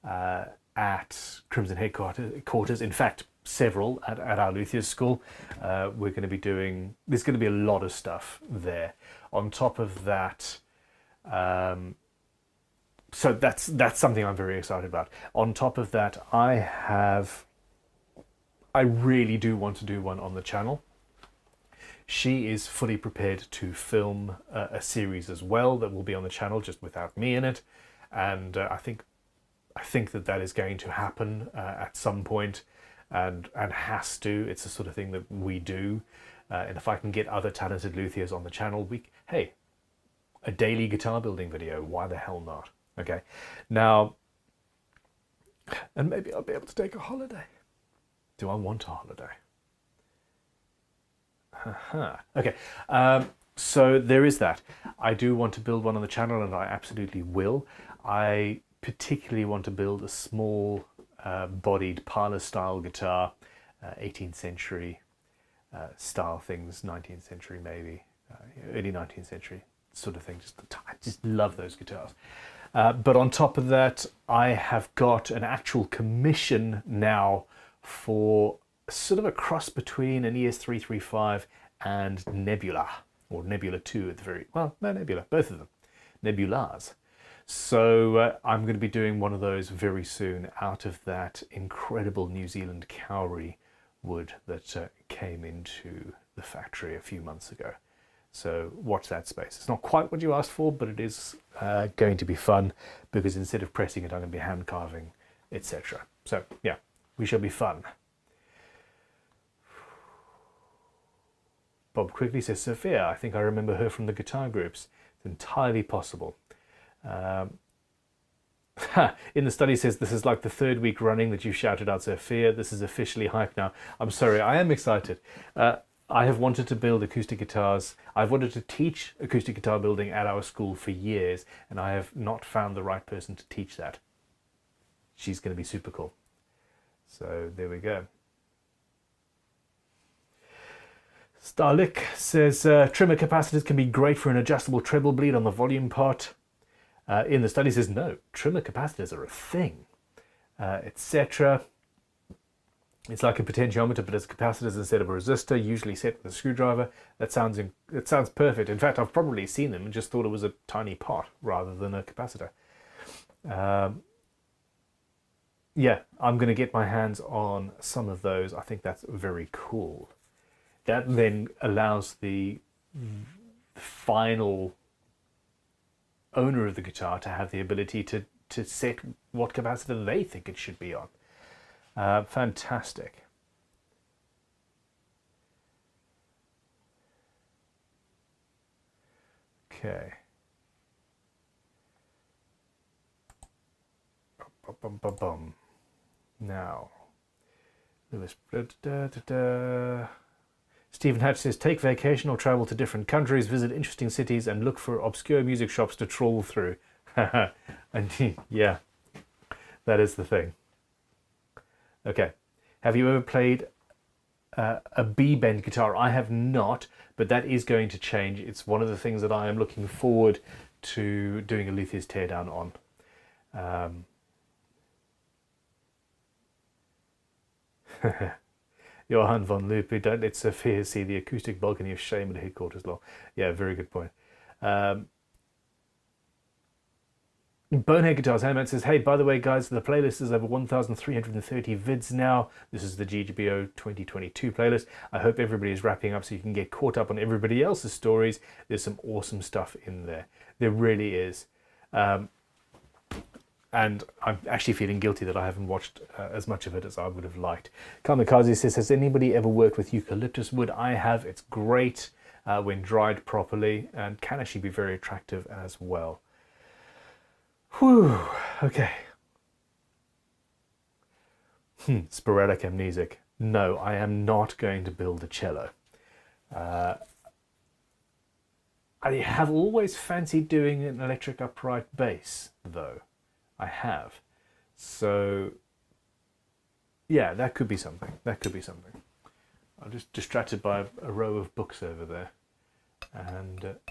at Crimson headquarters. In fact, several at our Luthiers school. We're going to be doing, there's going to be a lot of stuff there. On top of that, so that's something I'm very excited about. On top of that, I really do want to do one on the channel. She is fully prepared to film a series as well that will be on the channel just without me in it, and I think that is going to happen at some point, and has to. It's the sort of thing that we do, and if I can get other talented luthiers on the channel, hey, a daily guitar building video, why the hell not? Okay, now, and maybe I'll be able to take a holiday. Do I want a holiday? Okay, so there is that. I do want to build one on the channel, and I absolutely will. I particularly want to build a small bodied parlor style guitar, 18th century style things, 19th century maybe, early 19th century sort of thing. I just love those guitars. But on top of that, I have got an actual commission now for sort of a cross between an ES335 and Nebula, or Nebula 2 at the very, well, no, Nebula, both of them, Nebulas. So I'm going to be doing one of those very soon out of that incredible New Zealand kauri wood that came into the factory a few months ago. So watch that space. It's not quite what you asked for, but it is going to be fun because instead of pressing it, I'm going to be hand carving, etc. So yeah, we shall be fun. Bob quickly says, Sophia, I think I remember her from the guitar groups. It's entirely possible. In the study says, this is like the 3rd week running that you shouted out Sophia. This is officially hype now. I'm sorry, I am excited. I have wanted to build acoustic guitars. I've wanted to teach acoustic guitar building at our school for years, and I have not found the right person to teach that. She's going to be super cool. So there we go. Starlick says, trimmer capacitors can be great for an adjustable treble bleed on the volume part. In the study says, no, trimmer capacitors are a thing, etc. It's like a potentiometer, but it's capacitors instead of a resistor, usually set with a screwdriver. That sounds perfect. In fact, I've probably seen them and just thought it was a tiny pot rather than a capacitor. yeah, I'm going to get my hands on some of those. I think that's very cool. That then allows the final owner of the guitar to have the ability to set what capacitor they think it should be on. Fantastic. Okay. Bum, bum, bum. Now, Lewis. Stephen Hatch says, take vacation or travel to different countries, visit interesting cities, and look for obscure music shops to trawl through. And yeah, that is the thing. Okay. Have you ever played a B-bend guitar? I have not, but that is going to change. It's one of the things that I am looking forward to doing a Luthiers teardown on. Johan von Lupe, don't let Sophia see the acoustic balcony of shame at headquarters. Lol. Yeah, very good point. Bonehead Guitars Handman says, hey, by the way, guys, the playlist is over 1,330 vids now. This is the GGBO 2022 playlist. I hope everybody is wrapping up so you can get caught up on everybody else's stories. There's some awesome stuff in there. There really is. And I'm actually feeling guilty that I haven't watched as much of it as I would have liked. Kamikaze says, has anybody ever worked with eucalyptus wood? I have. It's great when dried properly and can actually be very attractive as well. Whew, okay. Sporadic amnesic. No, I am not going to build a cello. I have always fancied doing an electric upright bass, though. I have. So, yeah, that could be something. That could be something. I'm just distracted by a row of books over there. And it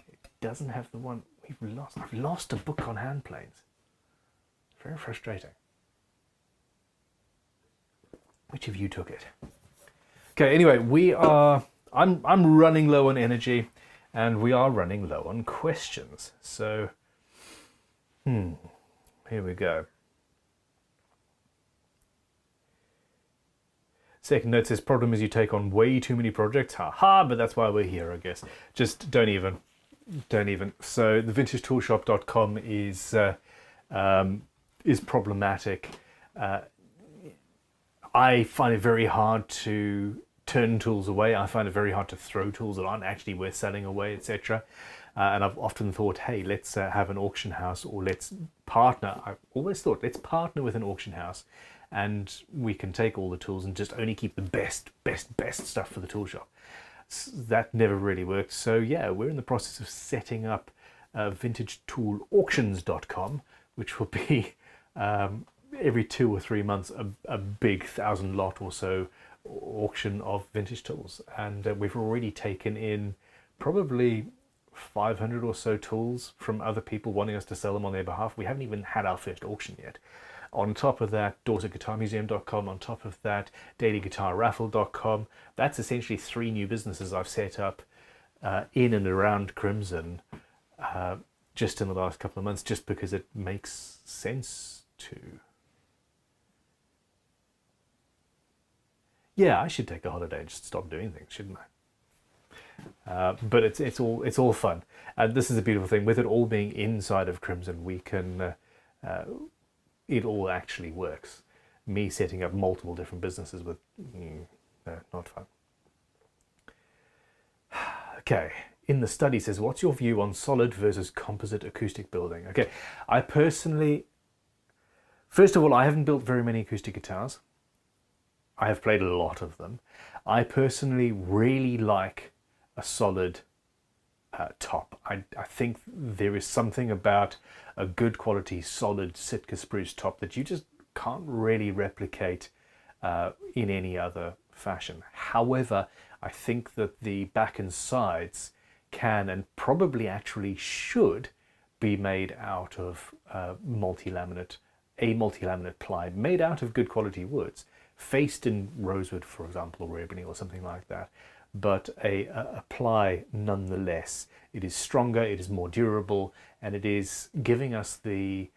doesn't have the one we've lost. I've lost a book on hand planes. Very frustrating. Which of you took it? Okay, anyway, I'm running low on energy and we are running low on questions. So, here we go. Second note says, problem is you take on way too many projects. Ha, but that's why we're here, I guess. Just don't even. So the vintagetoolshop.com is problematic. I find it very hard to turn tools away. I find it very hard to throw tools that aren't actually worth selling away, etc. And I've often thought, hey, let's have an auction house, or let's partner. I've always thought, let's partner with an auction house and we can take all the tools and just only keep the best stuff for the tool shop. That never really worked. So yeah, we're in the process of setting up vintagetoolauctions.com, which will be every 2 or 3 months a big 1,000 lot or so auction of vintage tools. And we've already taken in probably 500 or so tools from other people wanting us to sell them on their behalf. We haven't even had our first auction yet. On top of that, DorsetGuitarMuseum.com. On top of that, DailyGuitarRaffle.com. That's essentially 3 new businesses I've set up in and around Crimson just in the last couple of months, just because it makes sense to. Yeah, I should take a holiday and just stop doing things, shouldn't I? But it's all fun. And this is a beautiful thing. With it all being inside of Crimson, we can. It all actually works. Me setting up multiple different businesses with not fun. Okay. In the study says, what's your view on solid versus composite acoustic building? Okay, I personally, first of all, I haven't built very many acoustic guitars. I have played a lot of them. I personally really like a solid top. I think there is something about a good quality solid Sitka spruce top that you just can't really replicate in any other fashion. However, I think that the back and sides can and probably actually should be made out of multi-laminate ply made out of good quality woods, faced in rosewood, for example, or ebony or something like that, but a ply nonetheless. It is stronger, it is more durable, and it is giving us the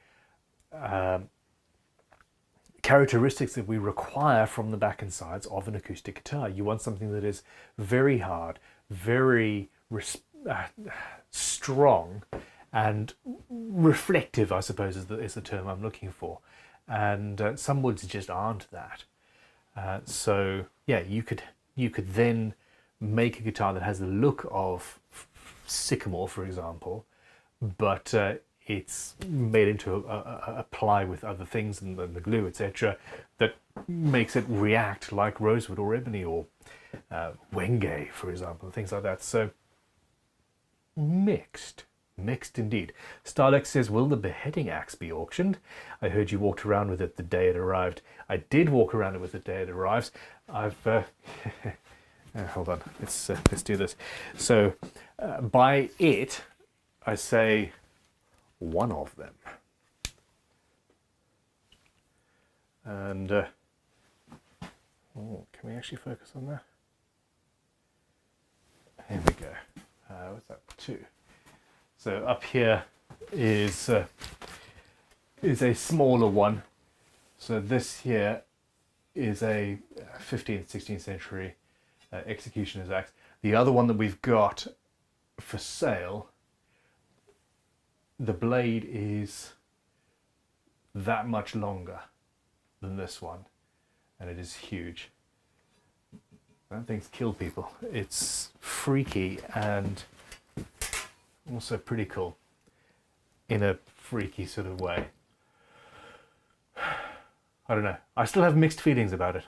characteristics that we require from the back and sides of an acoustic guitar. You want something that is very hard, very strong, and reflective, I suppose is the term I'm looking for. And some woods just aren't that. So yeah, you could then make a guitar that has the look of sycamore, for example, but it's made into a ply with other things and the glue, etc., that makes it react like rosewood or ebony or wenge, for example, things like that. So mixed indeed. Starlex says, will the beheading axe be auctioned? I heard you walked around with it the day it arrived. I did walk around with it the day it arrives. I've hold on, let's do this. So by it, I say one of them. And oh, can we actually focus on that? Here we go. What's that? 2. So up here is a smaller one. So this here is a 15th, 16th century executioner's axe. The other one that we've got for sale, the blade is that much longer than this one, and it is huge. That thing's killed people. It's freaky and also pretty cool in a freaky sort of way. I don't know. I still have mixed feelings about it.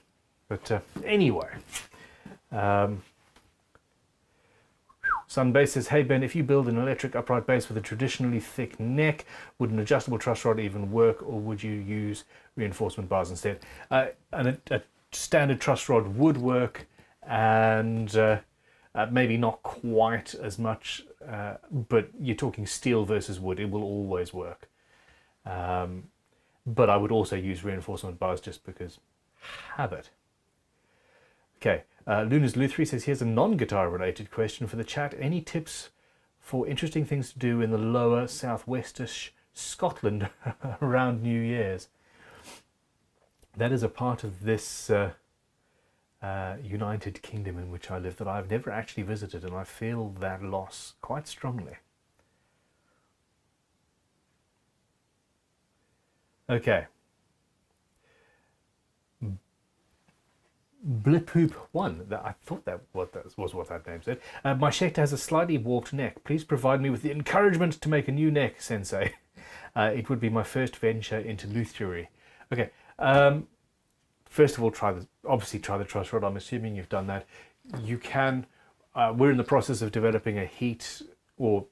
But anyway. Sunbase says, hey Ben, if you build an electric upright bass with a traditionally thick neck, would an adjustable truss rod even work, or would you use reinforcement bars instead? A standard truss rod would work, and maybe not quite as much, but you're talking steel versus wood, it will always work. But I would also use reinforcement bars just because habit. Okay, Luna's Lutherie says, here's a non-guitar related question for the chat. Any tips for interesting things to do in the lower southwestish Scotland around New Year's? That is a part of this United Kingdom in which I live that I've never actually visited, and I feel that loss quite strongly. Okay. Bliphoop1, I thought that was what that name said. My Schecter has a slightly warped neck. Please provide me with the encouragement to make a new neck, Sensei. It would be my first venture into lutherie. Okay. First of all, obviously try the truss rod. I'm assuming you've done that. You can, we're in the process of developing a heat, or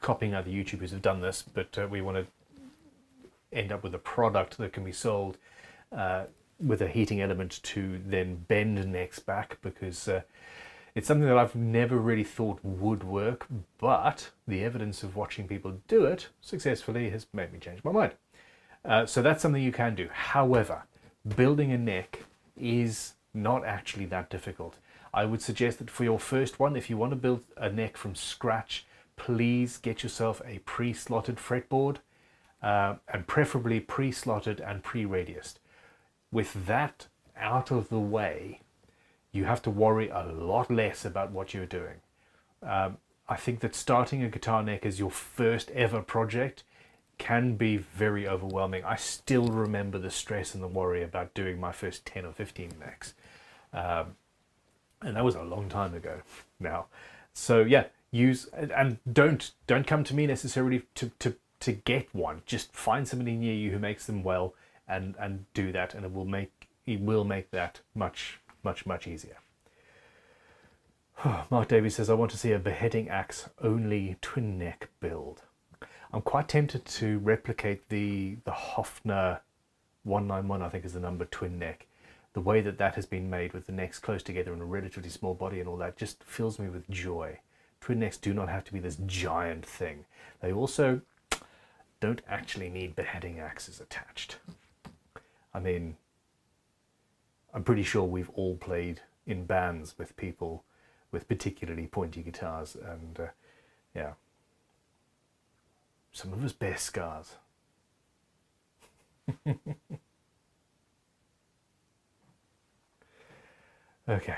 copying other YouTubers who've done this, but we want to end up with a product that can be sold with a heating element to then bend necks back, because it's something that I've never really thought would work, but the evidence of watching people do it successfully has made me change my mind. So that's something you can do. However, building a neck is not actually that difficult. I would suggest that for your first one, if you want to build a neck from scratch, please get yourself a pre-slotted fretboard, and preferably pre-slotted and pre-radiused. With that out of the way, you have to worry a lot less about what you're doing. I think that starting a guitar neck as your first ever project can be very overwhelming. I still remember the stress and the worry about doing my first 10 or 15 necks. And that was a long time ago now. So yeah, use, and don't come to me necessarily to get one. Just find somebody near you who makes them well, and do that, and it will make that much easier. Mark Davies says, I want to see a beheading axe only twin neck build. I'm quite tempted to replicate the Hofner 191, I think is the number, twin neck. The way that has been made with the necks close together and a relatively small body and all that just fills me with joy. Twin necks do not have to be this giant thing. They also don't actually need beheading axes attached. I mean, I'm pretty sure we've all played in bands with people with particularly pointy guitars, and yeah, some of us bear scars. Okay.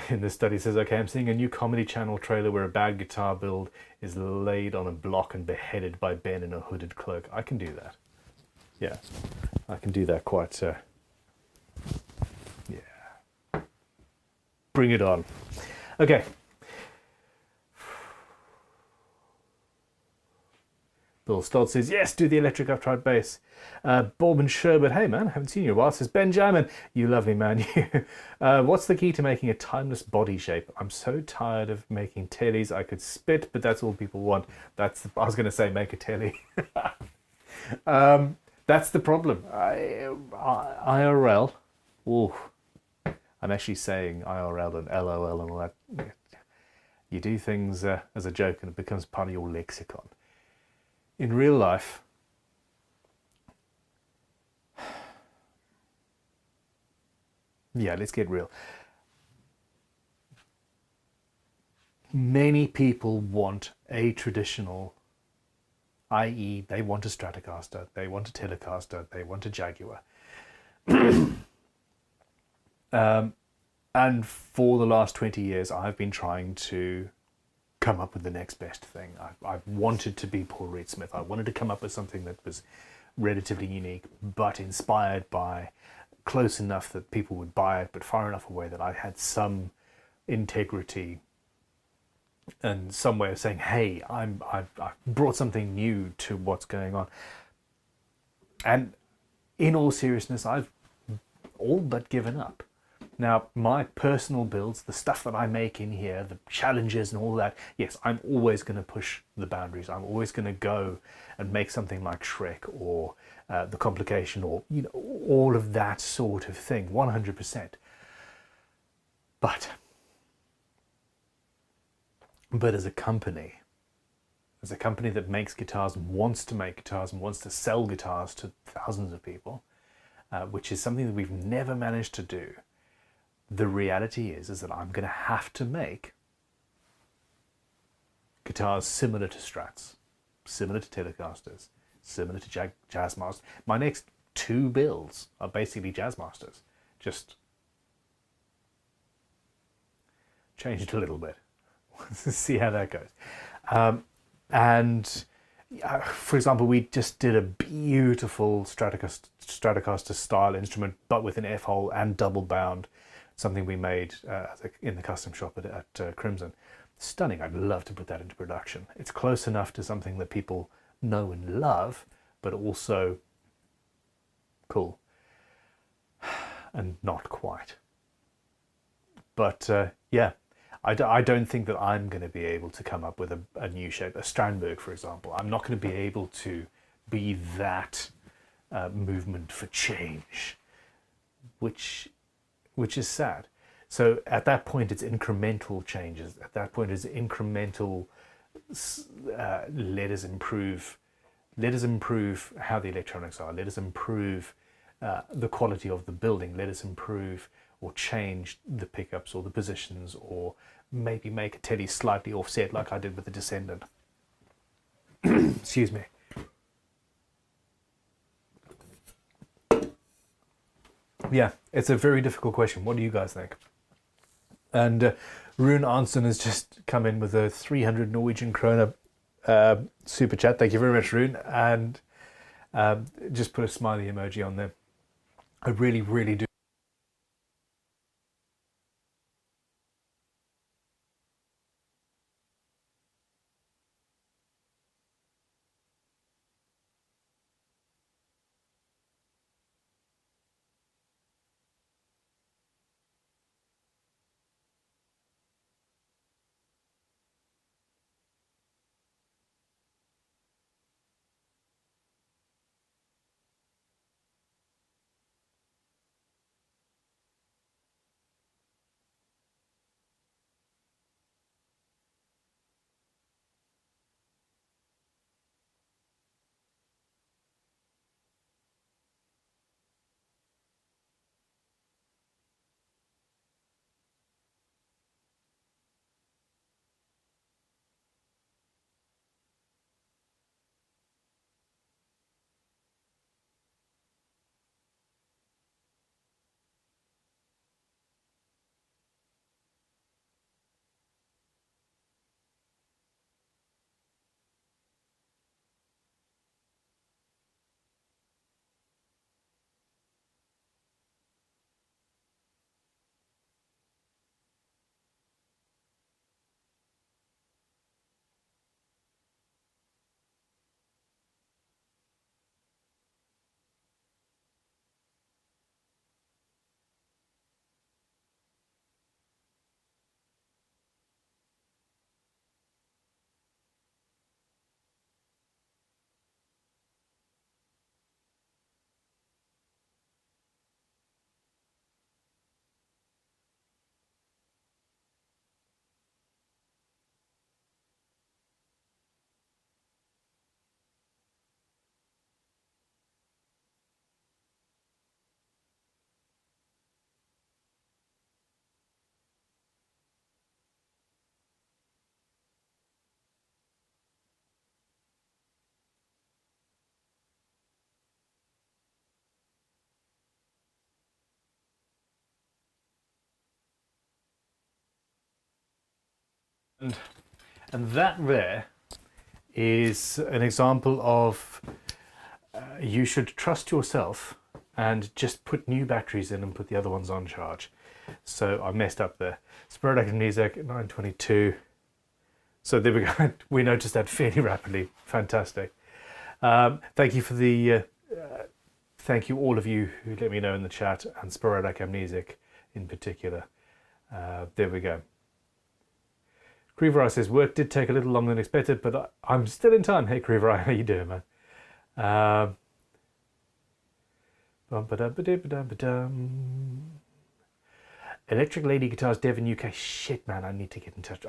In this study, it says, okay, I'm seeing a new Comedy Channel trailer where a bad guitar build is laid on a block and beheaded by Ben in a hooded cloak. I can do that. Yeah, I can do that quite, yeah. Bring it on. Okay. Bill Stott says, yes, do the electric upright bass. Bob and Sherbert, hey man, haven't seen you in a while. Says, Benjamin, you lovely man. What's the key to making a timeless body shape? I'm so tired of making tellies. I could spit, but that's all people want. I was going to say make a telly. That's the problem. IRL. Ooh, I'm actually saying IRL and LOL and all that. You do things as a joke and it becomes part of your lexicon. In real life, yeah, let's get real. Many people want a traditional, i.e. they want a Stratocaster, they want a Telecaster, they want a Jaguar. And for the last 20 years, I've been trying to come up with the next best thing. I wanted to be Paul Reed Smith. I wanted to come up with something that was relatively unique, but inspired by, close enough that people would buy it, but far enough away that I had some integrity and some way of saying, hey, I've brought something new to what's going on. And in all seriousness, I've all but given up. Now, my personal builds, the stuff that I make in here, the challenges and all that, yes, I'm always going to push the boundaries. I'm always going to go and make something like Shrek or The Complication, or, you know, all of that sort of thing, 100%. But as a company that makes guitars and wants to make guitars and wants to sell guitars to thousands of people, which is something that we've never managed to do, the reality is that I'm going to have to make guitars similar to Strats, similar to Telecasters, similar to Jazzmasters. My next 2 builds are basically Jazzmasters, just changed a little bit. See how that goes. And for example, we just did a beautiful Stratocaster style instrument, but with an F-hole and double bound. Something we made in the custom shop at Crimson. Stunning. I'd love to put that into production. It's close enough to something that people know and love, but also cool. And not quite. But yeah, I don't think that I'm going to be able to come up with a new shape. A Strandberg, for example. I'm not going to be able to be that movement for change, which is sad. So at that point, it's incremental changes. At that point, it's incremental. Let us improve how the electronics are. Let us improve the quality of the building. Let us improve or change the pickups or the positions, or maybe make a telly slightly offset, like I did with the Descendant. Excuse me. Yeah, it's a very difficult question. What do you guys think? And Rune Arnson has just come in with a 300 Norwegian krona super chat. Thank you very much, Rune. And just put a smiley emoji on there. I really, really do. And that there is an example of you should trust yourself and just put new batteries in and put the other ones on charge. So I messed up there. Sporadic amnesiac 922. So there we go. We noticed that fairly rapidly. Fantastic. Thank you for the thank you all of you who let me know in the chat, and sporadic amnesiac in particular. There we go. Creeverai says work did take a little longer than expected, but I'm still in time. Hey Creeverai, how you doing, man? Electric Lady Guitars Devon UK. Shit, man, I need to get in touch.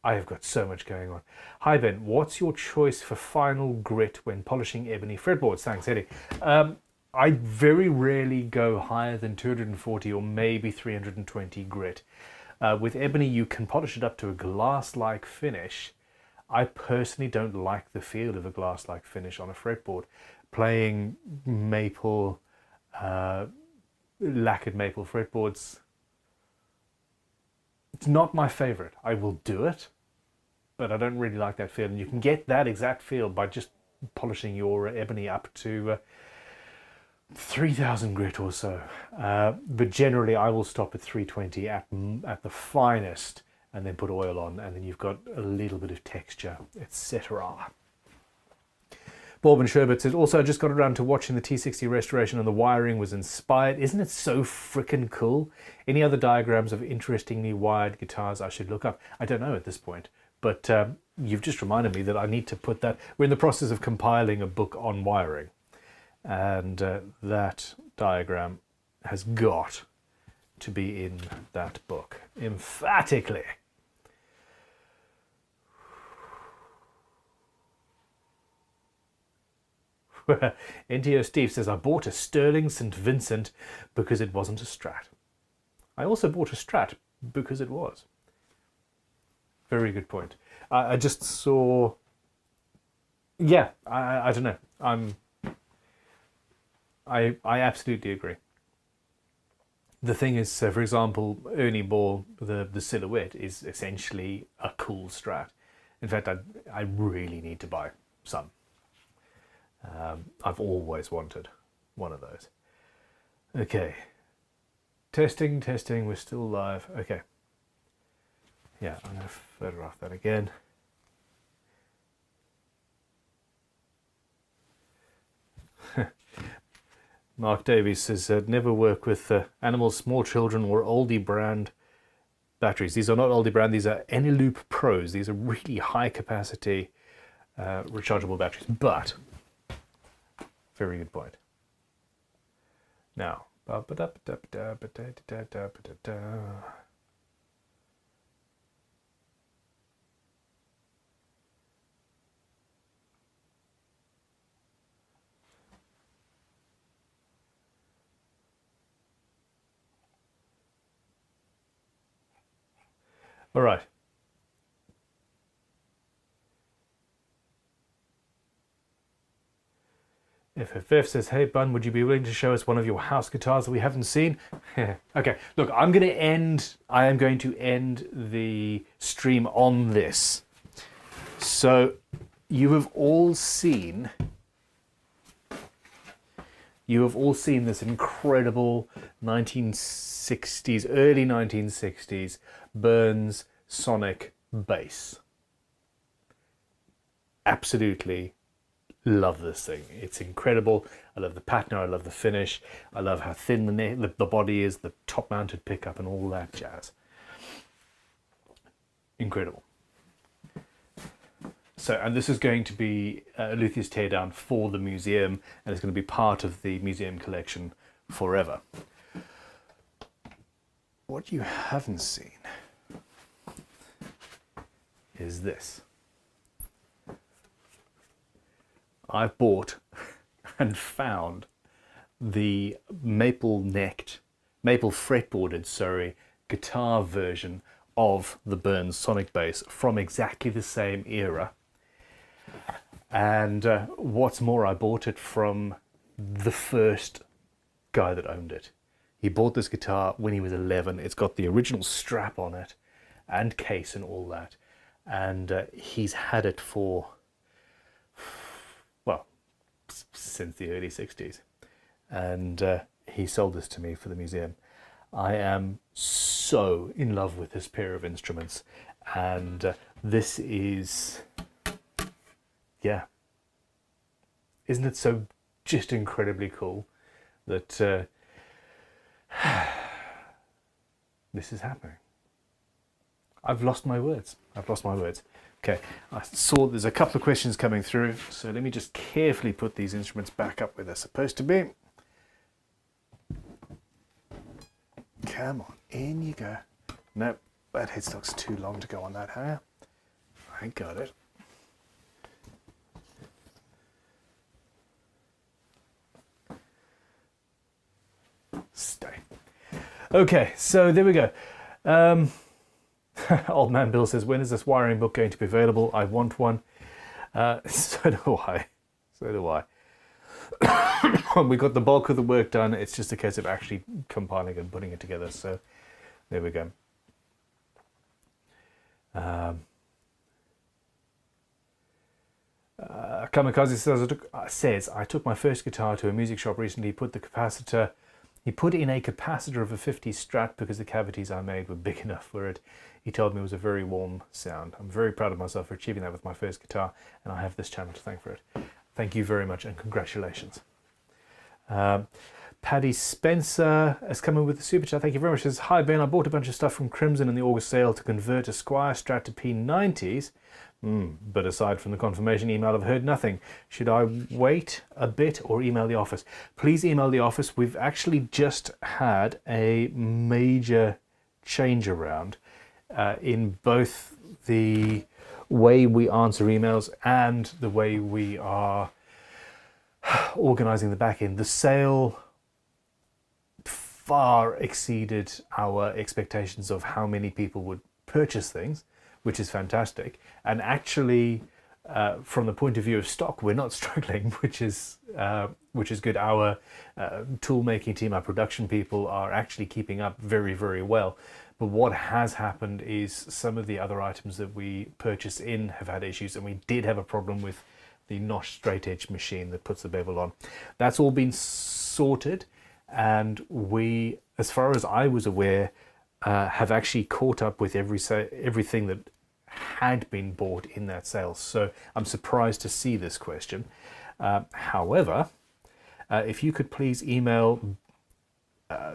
I have got so much going on. Hi Ben, what's your choice for final grit when polishing ebony fretboards? Thanks, Eddie. I very rarely go higher than 240 or maybe 320 grit. With ebony, you can polish it up to a glass-like finish. I personally don't like the feel of a glass-like finish on a fretboard. Playing maple, lacquered maple fretboards, it's not my favorite. I will do it, but I don't really like that feel. And you can get that exact feel by just polishing your ebony up to 3,000 grit or so. But generally I will stop at 320 at the finest, and then put oil on, and then you've got a little bit of texture, etc. Bob and Sherbert says, also I just got around to watching the T60 restoration and the wiring was inspired. Isn't it so freaking cool? Any other diagrams of interestingly wired guitars I should look up? I don't know at this point, but you've just reminded me that I need to put that. We're in the process of compiling a book on wiring, and that diagram has got to be in that book, emphatically. NTO Steve says, I bought a Sterling St. Vincent because it wasn't a Strat. I also bought a Strat because it was. Very good point. I just saw... Yeah, I don't know. I absolutely agree. The thing is, for example, Ernie Ball, the Silhouette is essentially a cool Strat. In fact, I really need to buy some. I've always wanted one of those. Okay. Testing, we're still live. Okay. Yeah, I'm going to photograph that again. Mark Davies says, never work with animals, small children, or oldie brand batteries. These are not oldie brand, these are Eneloop Pros. These are really high capacity rechargeable batteries, but very good point. Now, all right. FFF says, hey Bun, would you be willing to show us one of your house guitars that we haven't seen? Okay, look, I am going to end the stream on this. So you have all seen this incredible 1960s, early 1960s Burns Sonic bass. Absolutely love this thing. It's incredible. I love the pattern, I love the finish, I love how thin the body is, the top mounted pickup and all that jazz. Incredible. So, and this is going to be a Luthiers teardown for the museum, and it's going to be part of the museum collection forever. What you haven't seen is this. I've bought and found the maple fretboarded, guitar version of the Burns Sonic bass from exactly the same era. And what's more, I bought it from the first guy that owned it. He bought this guitar when he was 11. It's got the original strap on it. and case and all that. And he's had it for, well, since the early 60s. And he sold this to me for the museum. I am so in love with this pair of instruments. And this is, yeah, isn't it so just incredibly cool that this is happening? I've lost my words. Okay, I saw there's a couple of questions coming through, so let me just carefully put these instruments back up where they're supposed to be. Come on, in you go. Nope, that headstock's too long to go on that hanger. I got it. Stay. Okay, so there we go. Old Man Bill says, when is this wiring book going to be available? I want one. So do I. We got the bulk of the work done. It's just a case of actually compiling and putting it together. So there we go. Kamikaze says, I took my first guitar to a music shop recently. He put in a capacitor of a 50 Strat because the cavities I made were big enough for it. He told me it was a very warm sound. I'm very proud of myself for achieving that with my first guitar, and I have this channel to thank for it. Thank you very much and congratulations. Paddy Spencer has come in with the super chat. Thank you very much. He says, hi Ben, I bought a bunch of stuff from Crimson in the August sale to convert a Squier Strat to P90s. But aside from the confirmation email, I've heard nothing. Should I wait a bit or email the office? Please email the office. We've actually just had a major change around in both the way we answer emails and the way we are organizing the back end. The sale far exceeded our expectations of how many people would purchase things, which is fantastic. And actually, from the point of view of stock, we're not struggling, which is good. Our tool making team, our production people are actually keeping up very, very well. But what has happened is some of the other items that we purchase in have had issues, and we did have a problem with the notch straight edge machine that puts the bevel on. That's all been sorted, and we, as far as I was aware, have actually caught up with everything that had been bought in that sale. So I'm surprised to see this question. However, if you could please email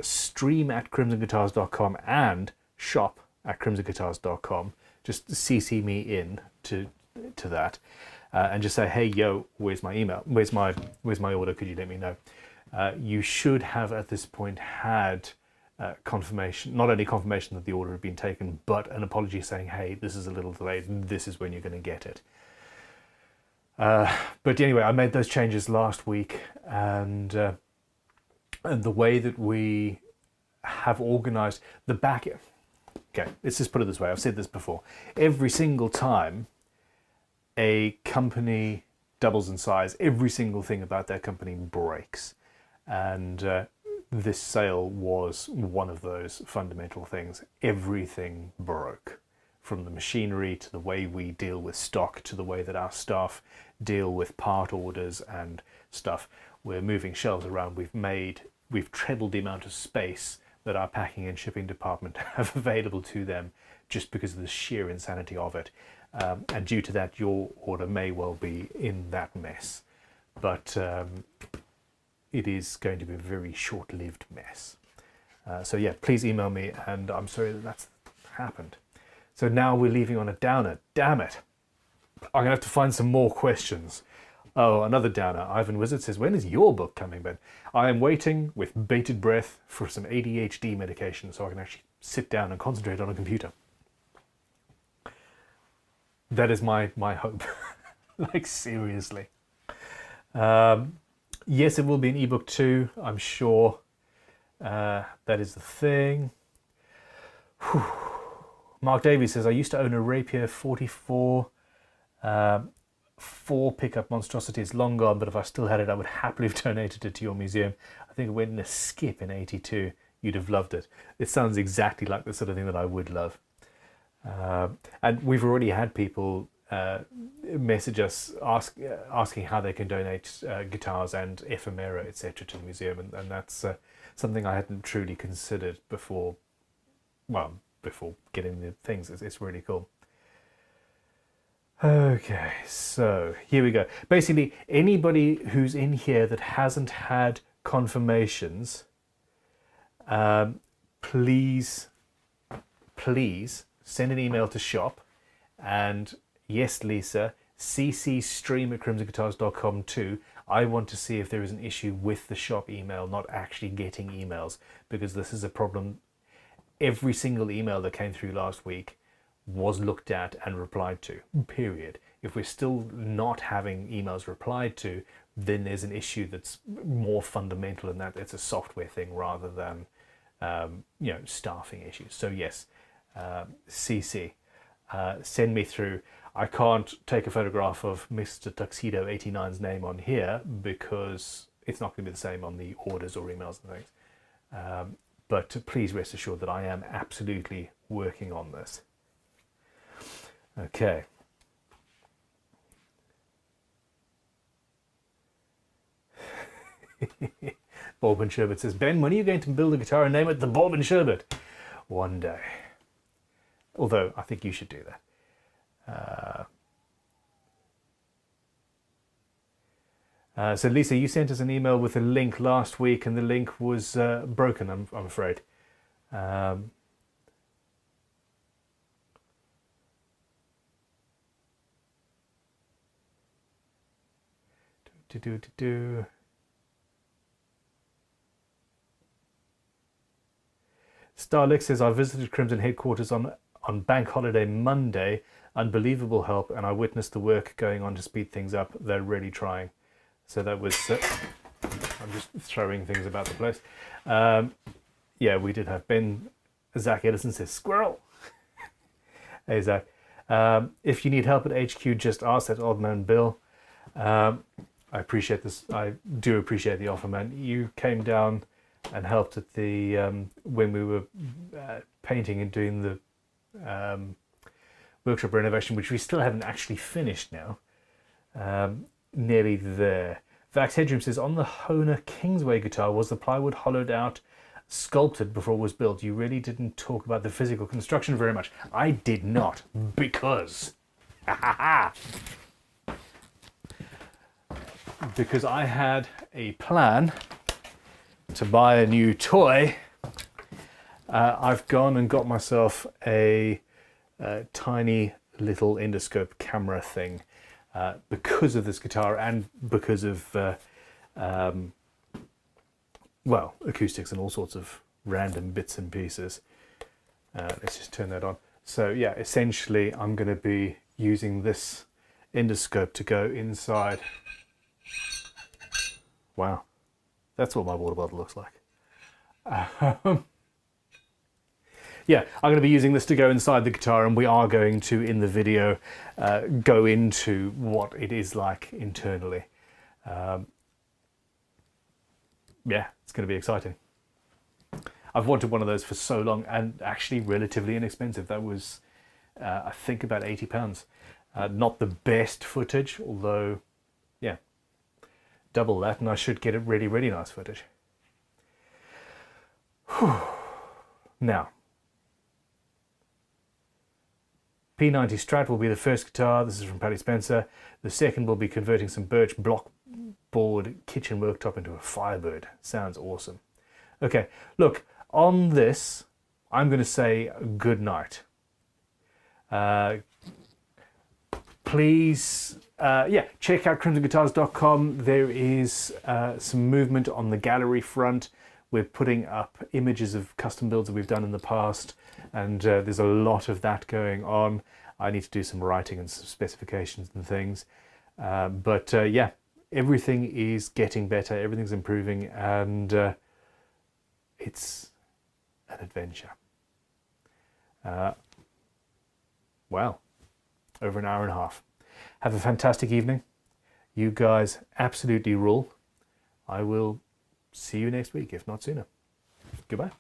stream@crimsonguitars.com and shop@crimsonguitars.com, just CC me in to that, and just say, hey, yo, where's my email? Where's my order? Could you let me know? You should have at this point had confirmation, not only confirmation that the order had been taken, but an apology saying, hey, this is a little delayed, this is when you're going to get it. But anyway, I made those changes last week, and the way that we have organized the back, okay, let's just put it this way. I've said this before. Every single time a company doubles in size, every single thing about that company breaks. And this sale was one of those fundamental things. Everything broke, from the machinery to the way we deal with stock to the way that our staff deal with part orders and stuff. We're moving shelves around. We've trebled the amount of space that our packing and shipping department have available to them just because of the sheer insanity of it. And due to that, your order may well be in that mess. But it is going to be a very short-lived mess. So yeah, please email me, and I'm sorry that that's happened. So now we're leaving on a downer. Damn it. I'm going to have to find some more questions. Oh, another downer. Ivan Wizard says, when is your book coming, Ben? I am waiting with bated breath for some ADHD medication so I can actually sit down and concentrate on a computer. That is my hope. Like, seriously. Yes, it will be an ebook too, I'm sure. That is the thing. Whew. Mark Davies says, I used to own a Rapier 44 4 pickup monstrosity. It's long gone, but if I still had it, I would happily have donated it to your museum. I think it went in a skip in '82. You'd have loved it. It sounds exactly like the sort of thing that I would love. And we've already had people message us asking how they can donate guitars and ephemera, etc. to the museum, and that's something I hadn't truly considered before. Well, before getting the things, it's really cool. Okay, so here we go. Basically, anybody who's in here that hasn't had confirmations, please send an email to shop, and yes, Lisa, cc stream@crimsonguitars.com too. I want to see if there is an issue with the shop email not actually getting emails, because this is a problem. Every single email that came through last week was looked at and replied to, period. If we're still not having emails replied to, then there's an issue that's more fundamental in that it's a software thing rather than staffing issues. So yes, CC, send me through. I can't take a photograph of Mr. Tuxedo 89's name on here because it's not going to be the same on the orders or emails and things. But please rest assured that I am absolutely working on this. Okay. Bob and Sherbet says, Ben, when are you going to build a guitar and name it the Bob and Sherbet? One day. Although I think you should do that. So Lisa, you sent us an email with a link last week, and the link was broken, I'm afraid. Starlick says, I visited Crimson headquarters on Bank Holiday Monday. Unbelievable help, and I witnessed the work going on to speed things up. They're really trying. So that was... I'm just throwing things about the place. Yeah, we did have Ben. Zach Edison says, squirrel. Hey, Zach. If you need help at HQ, just ask that old man Bill. I appreciate this. I do appreciate the offer, man. You came down and helped at the when we were painting and doing the workshop renovation, which we still haven't actually finished now. Nearly there. Vax Headroom says, on the Hohner Kingsway guitar, was the plywood hollowed out, sculpted before it was built? You really didn't talk about the physical construction very much. I did not, because because I had a plan to buy a new toy. I've gone and got myself a tiny little endoscope camera thing because of this guitar and because of well, acoustics and all sorts of random bits and pieces. Let's just turn that on. So yeah, essentially I'm going to be using this endoscope to go inside. Wow, that's what my water bottle looks like. Yeah, I'm going to be using this to go inside the guitar, and we are going to, in the video, go into what it is like internally. Yeah, it's going to be exciting. I've wanted one of those for so long, and actually relatively inexpensive. That was, I think, about £80. Not the best footage, although, yeah, double that, and I should get a really, really nice footage. Whew. Now, P90 Strat will be the first guitar. This is from Paddy Spencer. The second will be converting some birch block board kitchen worktop into a Firebird. Sounds awesome. Okay, look, on this, I'm going to say good night. Please, yeah, check out crimsonguitars.com. There is some movement on the gallery front. We're putting up images of custom builds that we've done in the past, and there's a lot of that going on. I need to do some writing and some specifications and things. But yeah, everything is getting better, everything's improving, and it's an adventure. Wow, over an hour and a half. Have a fantastic evening. You guys absolutely rule. I will see you next week, if not sooner. Goodbye.